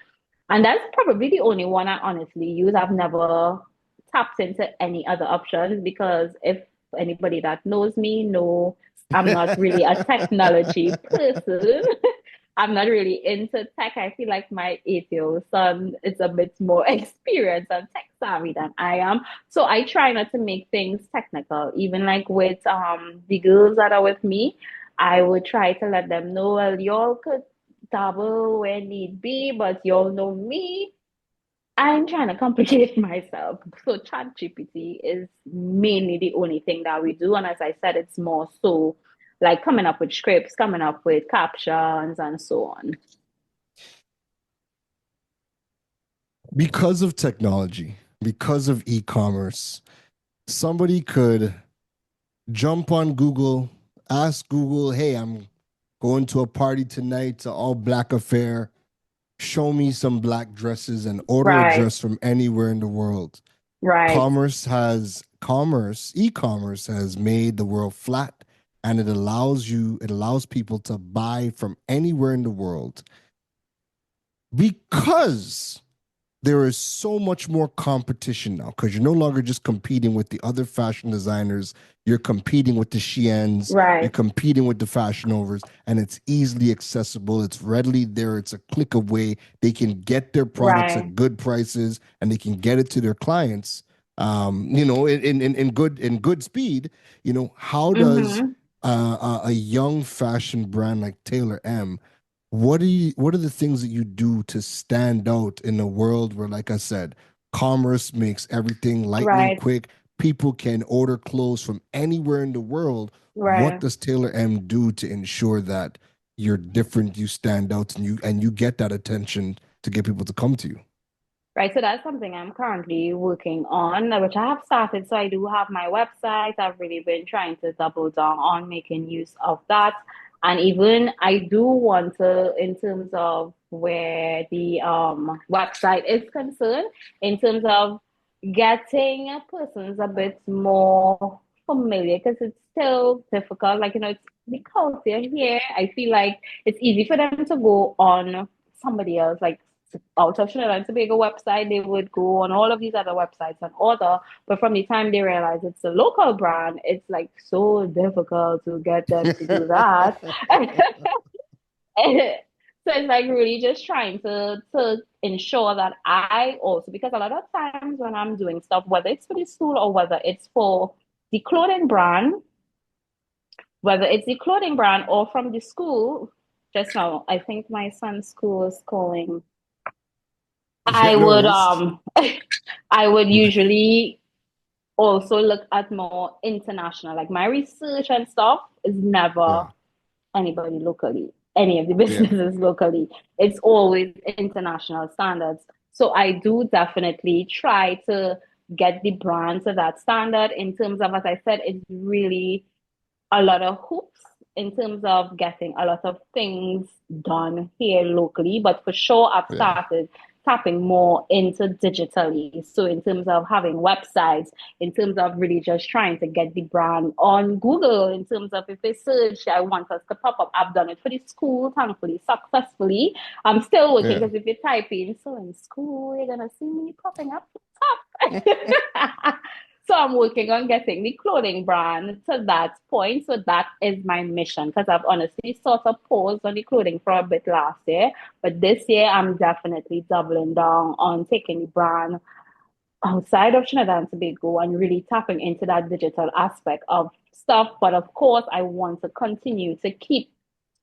And that's probably the only one I honestly use. I've never tapped into any other options because if anybody that knows me know I'm not really a technology person. I'm not really into tech. I feel like my 8-year-old son is a bit more experienced and tech savvy than I am. So I try not to make things technical. Even like with the girls that are with me, I would try to let them know, well, y'all could dabble where need be, but y'all know me. I'm trying to complicate myself. So ChatGPT is mainly the only thing that we do. And as I said, it's more so like coming up with scripts, coming up with captions and so on. Because of technology, because of e-commerce, somebody could jump on Google, ask Google, hey, I'm going to a party tonight, to all black affair. Show me some black dresses and order a Right, dress from anywhere in the world. right, E-commerce has made the world flat, and it allows people to buy from anywhere in the world because there is so much more competition now, because you're no longer just competing with the other fashion designers. You're competing with the Sheins, you're right, competing with the Fashion Overs, and it's easily accessible. It's readily there. It's a click away. They can get their products right. at good prices, and they can get it to their clients. In good speed. How does Mm-hmm. a young fashion brand like Taylor M, what are the things that you do to stand out in a world where, like I said, commerce makes everything lightning Right, quick? People can order clothes from anywhere in the world. What right. does Taylor M do to ensure that you're different, you stand out, and you get that attention to get people to come to you? Right, so that's something I'm currently working on, which I have started. So I do have my website. I've really been trying to double down on making use of that. And even I do want to, in terms of where the website is concerned, in terms of getting persons a bit more familiar, because it's still difficult. Like, it's the culture here. I feel like it's easy for them to go on somebody else, like out of Trinidad and Tobago website, they would go on all of these other websites and order. But from the time they realize it's a local brand, it's like so difficult to get them to do that. So it's like really just trying to ensure that I also, because a lot of times when I'm doing stuff, whether it's for the school or whether it's for the clothing brand, whether it's the clothing brand or from the school, just now, I think my son's school is calling. Yeah, I no would worries. I would usually also look at more international. Like my research and stuff is never Yeah, anybody locally, any of the yeah, businesses locally. It's always international standards. So I do definitely try to get the brand to that standard in terms of, as I said, it's really a lot of hoops in terms of getting a lot of things done here locally. But for sure, I've yeah. started tapping more into digitally. So in terms of having websites, in terms of really just trying to get the brand on Google, in terms of if they search, I want us to pop up. I've done it for the school, thankfully, successfully. I'm still working Yeah. because if you type in so in school, you're gonna see me popping up top. So I'm working on getting the clothing brand to that point. So that is my mission because I've honestly sort of paused on the clothing for a bit last year. But this year I'm definitely doubling down on taking the brand outside of Trinidad and Tobago and really tapping into that digital aspect of stuff. But of course, I want to continue to keep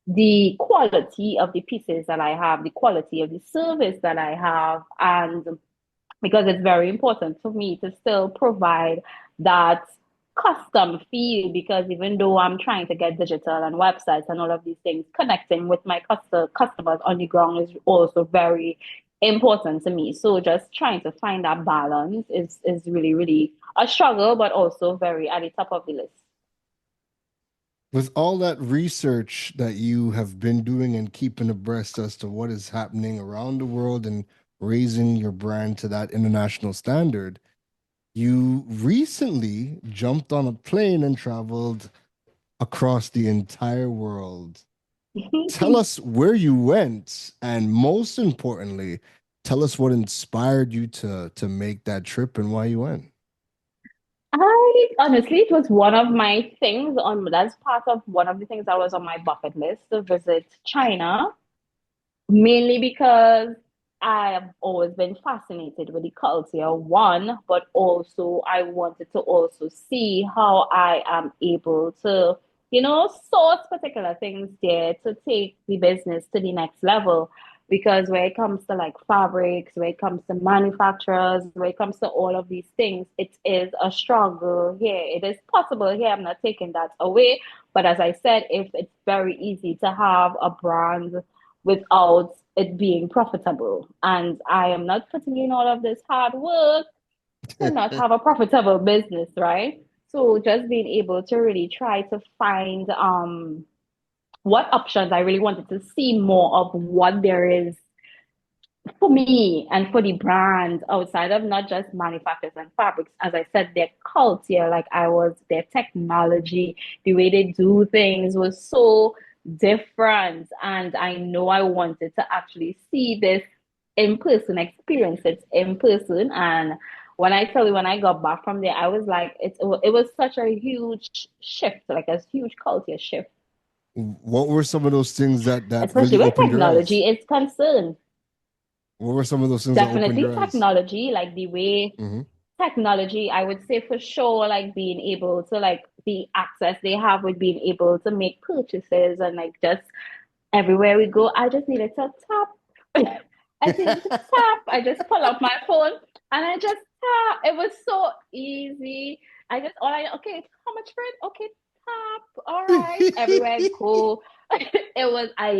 the quality of the pieces that I have, the quality of the service that I have, and because it's very important for me to still provide that custom feel because even though I'm trying to get digital and websites and all of these things, connecting with my customers on the ground is also very important to me. So just trying to find that balance is really, really a struggle, but also very at the top of the list. With all that research that you have been doing and keeping abreast as to what is happening around the world and raising your brand to that international standard, you recently jumped on a plane and traveled across the entire world. Tell us where you went, and most importantly, tell us what inspired you to make that trip and why you went. I honestly, it was one of my things on that's part of one of the things that was on my bucket list to visit China. Mainly because I have always been fascinated with the culture, one, but also I wanted to also see how I am able to, source particular things there to take the business to the next level. Because when it comes to like fabrics, when it comes to manufacturers, when it comes to all of these things, it is a struggle here. It is possible here. I'm not taking that away. But as I said, if it's very easy to have a brand without it being profitable. And I am not putting in all of this hard work to not have a profitable business, right? So just being able to really try to find what options I really wanted to see more of what there is for me and for the brand outside of not just manufacturers and fabrics, as I said, their culture, like I was, their technology, the way they do things was so different. And I know I wanted to actually see this in person, experience it in person. And when I tell you, when I got back from there, I was like, it was such a huge shift, like a huge culture shift, What were some of those things that especially really where opened your eyes? technology is concerned. What were some of those things that opened Definitely your eyes? technology, like the way Hmm. technology, I would say for sure, like being able to like the access they have with being able to make purchases and like just everywhere we go, I just needed to tap. I needed to tap. I just pull up my phone and I just tap. It was so easy. I just okay, how much for it? Okay, tap. All right. Everywhere I go. It was I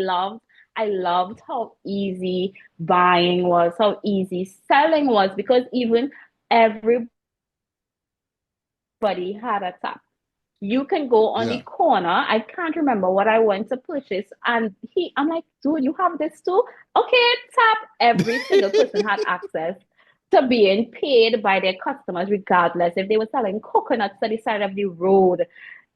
loved how easy buying was, how easy selling was because even everybody had a tap. You can go on the Yeah. corner. I can't remember what I went to purchase. And I'm like, dude, you have this too? Okay, tap. Every single person had access to being paid by their customers, regardless if they were selling coconuts to the side of the road.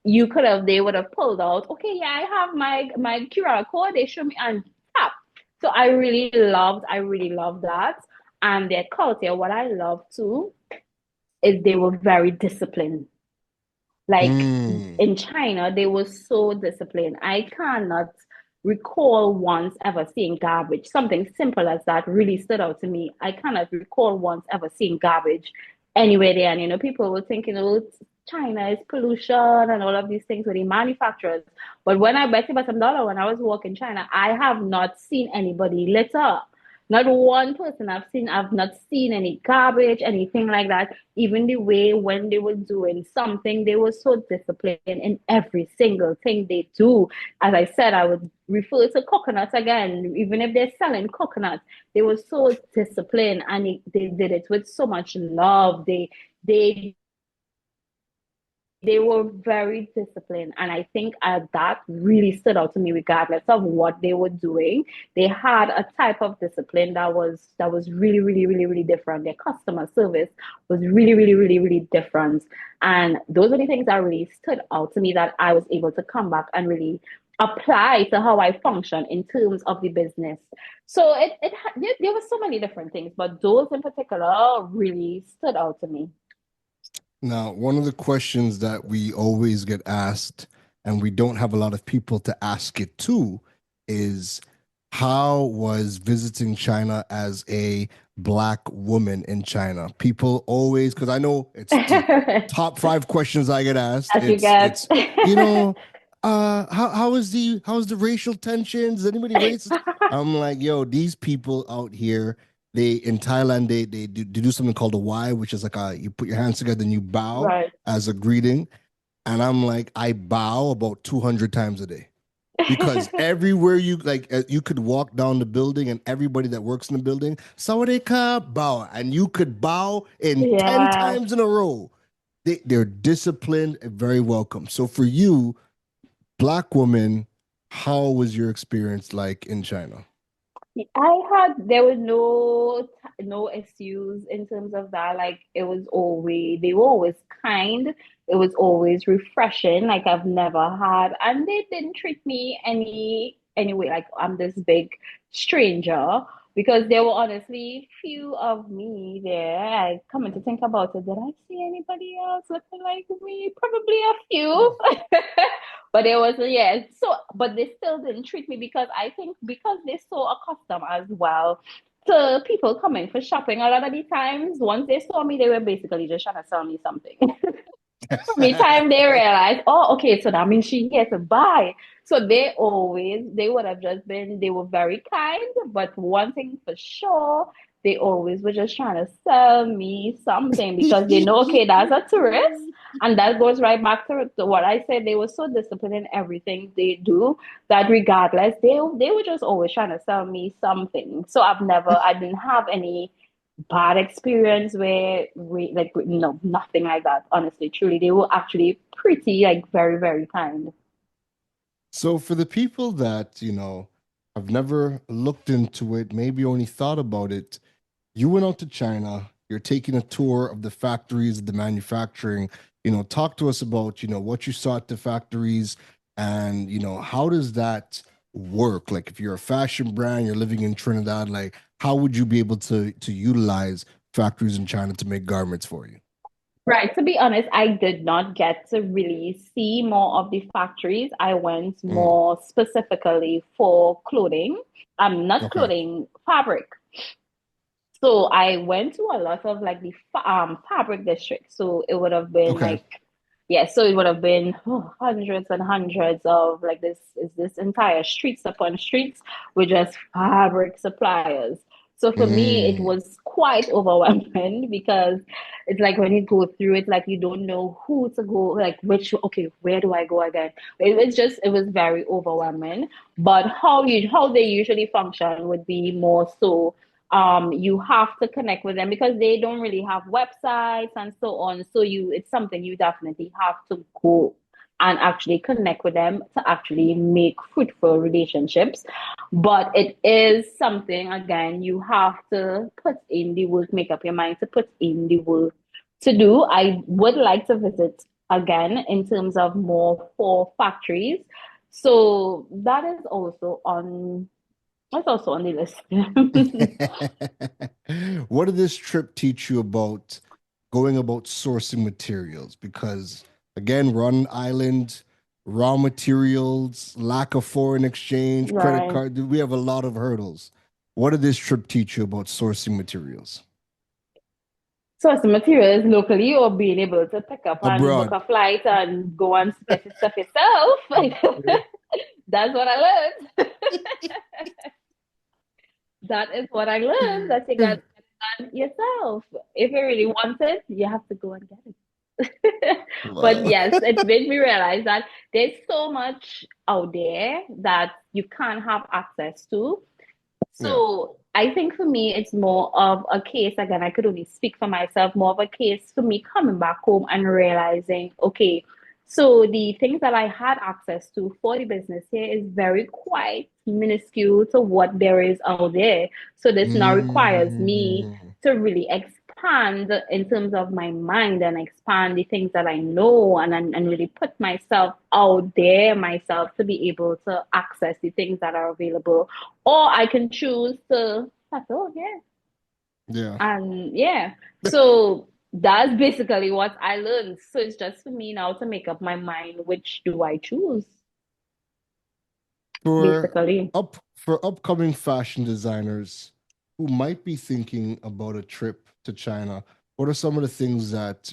They would have pulled out, okay, yeah, I have my QR code. They show me and tap. So I really loved that. And their culture, what I love too, is they were very disciplined. Like Mm. in China, they were so disciplined. I cannot recall once ever seeing garbage. Something simple as that really stood out to me. I cannot recall once ever seeing garbage anywhere there. And people were thinking, oh, China is pollution and all of these things with the manufacturers. But when I bet you $some dollar when I was walking China, I have not seen anybody litter. Not one person I've not seen any garbage, anything like that. Even the way when they were doing something, they were so disciplined in every single thing they do. As I said, I would refer to coconuts again, even if they're selling coconuts, they were so disciplined and they did it with so much love. They they were very disciplined, and I think that really stood out to me. Regardless of what they were doing, they had a type of discipline that was really, really, really, really different. Their customer service was really, really, really, really different, and those are the things that really stood out to me that I was able to come back and really apply to how I function in terms of the business. So there were so many different things, but those in particular really stood out to me. Now, one of the questions that we always get asked, and we don't have a lot of people to ask it to, is how was visiting China as a black woman in China? People always, because I know it's the top five questions I get asked. As you get. You know, how is the racial tensions? Is anybody racist? I'm like, yo, these people out here, they in Thailand they do something called a Y, which is like you put your hands together and you bow Right. as a greeting. And I'm like, I bow about 200 times a day because everywhere you like, you could walk down the building and everybody that works in the building, Sawadee bow, and you could bow in 10 Yeah. times in a row. They're disciplined and very welcome. So for you, black woman, how was your experience like in China? There was no issues in terms of that. Like they were always kind. It was always refreshing. Like I've never had, and they didn't treat me anyway like I'm this big stranger because there were honestly few of me there. I coming to think about it, did I see anybody else looking like me? Probably a few. But it was, yeah, so but they still didn't treat me because I think because they're so accustomed as well to people coming for shopping a lot of the times. Once they saw me, they were basically just trying to sell me something. Every time they realized, oh, okay, so that means she here to buy. So they would have just been, they were very kind, but one thing for sure, they always were just trying to sell me something because they know, okay, that's a tourist. And that goes right back to what I said. They were so disciplined in everything they do that regardless, they were just always trying to sell me something. So I didn't have any bad experience where no, nothing like that. Honestly, truly, they were actually pretty, like, very, very kind. So for the people that, have never looked into it, maybe only thought about it, you went out to China, you're taking a tour of the factories, the manufacturing, talk to us about, what you saw at the factories and, how does that work? Like if you're a fashion brand, you're living in Trinidad, like how would you be able to utilize factories in China to make garments for you? Right. To be honest, I did not get to really see more of the factories. I went Mm, more specifically for clothing. Not okay. clothing, fabric. So I went to a lot of like the fabric district. So it would have been Okay. like, yeah, so it would have been hundreds and hundreds of like this entire streets upon streets with just fabric suppliers. So for me, it Mm. was quite overwhelming because it's like when you go through it, like you don't know who to go, like okay, where do I go again? It was very overwhelming. But how they usually function would be more so you have to connect with them because they don't really have websites and so on. So it's something you definitely have to go and actually connect with them to actually make fruitful relationships. But it is something, again, you have to put in the work, make up your mind to put in the work to do. I would like to visit again in terms of more for factories. So that's also on the list. What did this trip teach you about going about sourcing materials? Because again, we're on an island, raw materials, lack of foreign exchange, credit Right. card. We have a lot of hurdles. What did this trip teach you about sourcing materials Sourcing materials locally or being able to pick up and book abroad? a flight and go and get your stuff yourself. That's what I learned. That is what I learned, that you got to get it done yourself. If you really want it, you have to go and get it. But Wow. yes, it made me realize that there's so much out there that you can't have access to. Yeah. So I think for me, it's more of a case, again, I could only speak for myself, more of a case for me coming back home and realizing, okay, so the things that I had access to for the business here is very quite minuscule to what there is out there. So this now requires me Mm, to really expand in terms of my mind and expand the things that I know and really put myself out there myself to be able to access the things that are available, or I can choose to settle here. yeah. And yeah, so that's basically what I learned. So it's just for me now to make up my mind, which do I choose, For basically. for upcoming fashion designers who might be thinking about a trip to China, what are some of the things that,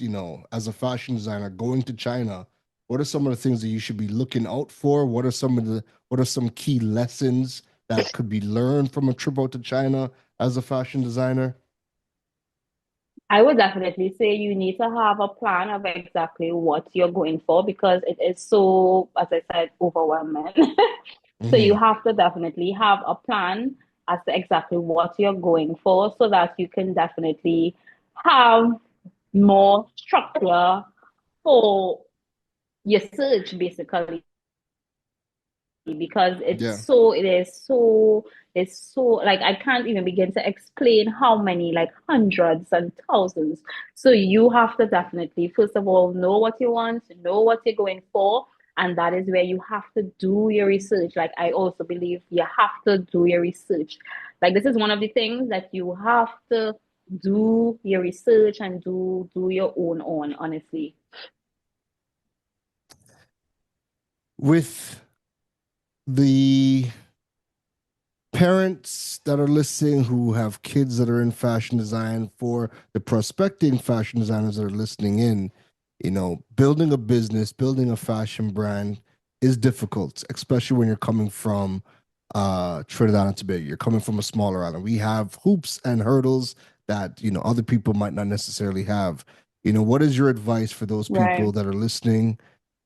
as a fashion designer going to China, what are some of the things that you should be looking out for? What are some key lessons that could be learned from a trip out to China as a fashion designer? I would definitely say you need to have a plan of exactly what you're going for because it is so, as I said, overwhelming. So you Hmm. have to definitely have a plan as to exactly what you're going for so that you can definitely have more structure for your search, basically, because Yeah. it's so like I can't even begin to explain how many, like hundreds and thousands. So you have to definitely first of all know what you want, know what you're going for, and that is where you have to do your research. Like I also believe you have to do your research. Like this is one of the things that you have to do your research and do your own on, honestly. With the parents that are listening who have kids that are in fashion design, for the prospecting fashion designers that are listening in, building a business, building a fashion brand is difficult, especially when you're coming from Trinidad and Tobago. You're coming from a smaller island. We have hoops and hurdles that, other people might not necessarily have. What is your advice for those people Right. that are listening?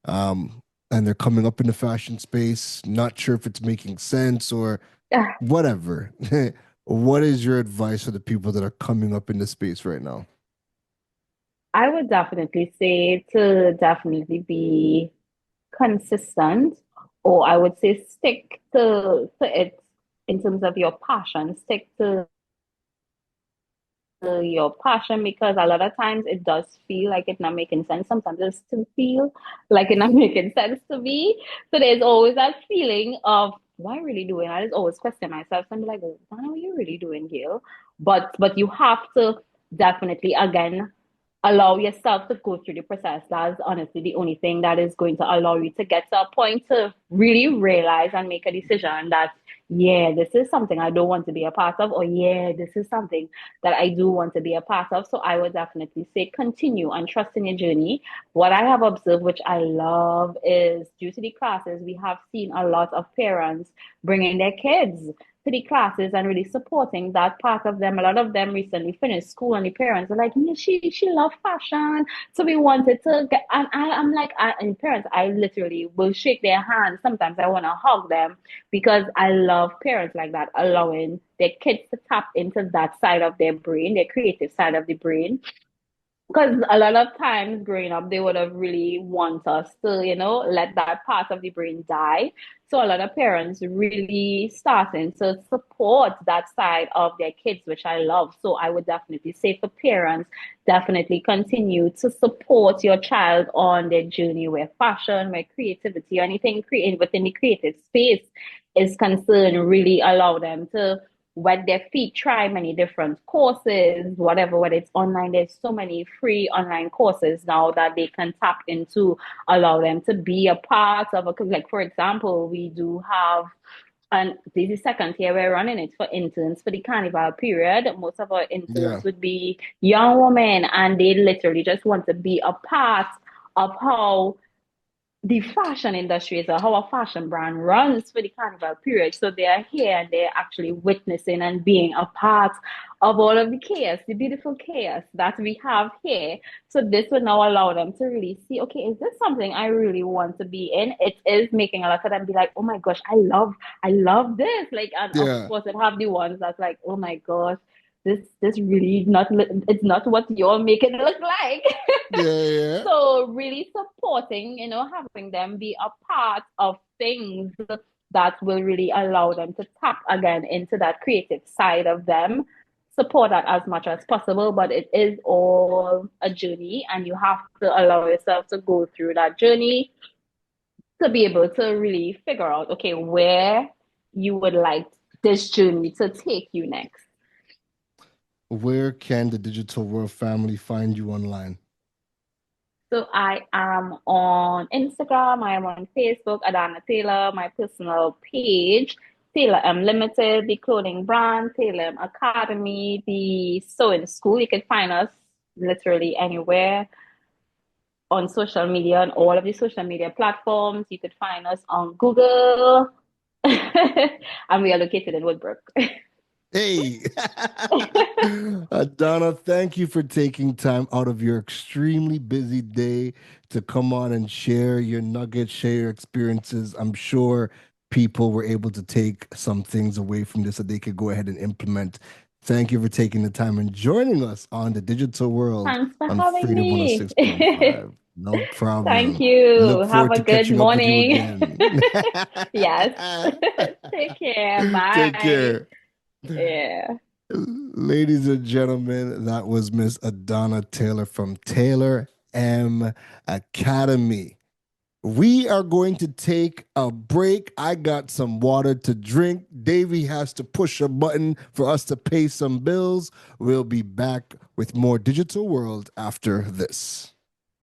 Um, and they're coming up in the fashion space, not sure if it's making sense or whatever. What is your advice for the people that are coming up in the space right now? I would definitely say to definitely be consistent, or I would say stick to it in terms of your passion. Stick to your passion because a lot of times it does feel like it's not making sense. Sometimes it still feel like it's not making sense to me. So there's always that feeling of what I really doing. I just always question myself and be like, what are you really doing here? But you have to definitely again allow yourself to go through the process. That's honestly the only thing that is going to allow you to get to a point to really realize and make a decision that, yeah, this is something I don't want to be a part of, or yeah, this is something that I do want to be a part of. So I would definitely say continue and trust in your journey. What I have observed, which I love, is due to the classes, we have seen a lot of parents bringing their kids to the classes and really supporting that part of them. A lot of them recently finished school, and the parents are like, yeah, she loved fashion, so we wanted to get. And I'm like, and parents, I literally will shake their hands. Sometimes I want to hug them because I love parents like that, allowing their kids to tap into that side of their brain, their creative side of the brain, because a lot of times growing up, they would have really want us to, let that part of the brain die. So a lot of parents really starting to support that side of their kids, which I love. So I would definitely say for parents, definitely continue to support your child on their journey where fashion, where creativity, anything created within the creative space is concerned, really allow them to wet their feet, try many different courses, whatever, whether it's online. There's so many free online courses now that they can tap into, allow them to be a part of a, like, for example, we do have, and this is second year we're running it for interns for the carnival period. Most of our Yeah. interns would be young women and they literally just want to be a part of how the fashion industry is how a fashion brand runs for the carnival period. So they are here and they're actually witnessing and being a part of all of the chaos, the beautiful chaos that we have here. So this will now allow them to really see, okay, is this something I really want to be in? It is making a lot of them be like, oh my gosh, I love this. Like, and of Yeah. course, it have the ones that's like, oh my gosh, this really not, it's not what you're making it look like. Yeah, yeah. So really supporting, having them be a part of things that will really allow them to tap again into that creative side of them. Support that as much as possible, but it is all a journey, and you have to allow yourself to go through that journey to be able to really figure out, okay, where you would like this journey to take you next. Where can the Digital World family find you online? So I am on Instagram, I am on Facebook, Adanna Taylor, my personal page, Taylor M Limited, the clothing brand, Taylor M Academy, the sewing school. You can find us literally anywhere on social media, on all of the social media platforms. You could find us on Google, and we are located in Woodbrook. Hey, Donna, thank you for taking time out of your extremely busy day to come on and share your nuggets, share your experiences. I'm sure people were able to take some things away from this that they could go ahead and implement. Thank you for taking the time and joining us on the Digital World Thanks for on having Freedom me. 106.5. No Thank problem. you. Look Have forward a to good catching up with you morning. again. Yes. Take care. Take Bye. care. Yeah. Ladies and gentlemen, that was Miss Adanna Taylor from Taylor M Academy. We are going to take a break. I got some water to drink. Davey has to push a button for us to pay some bills. We'll be back with more Digital World after this.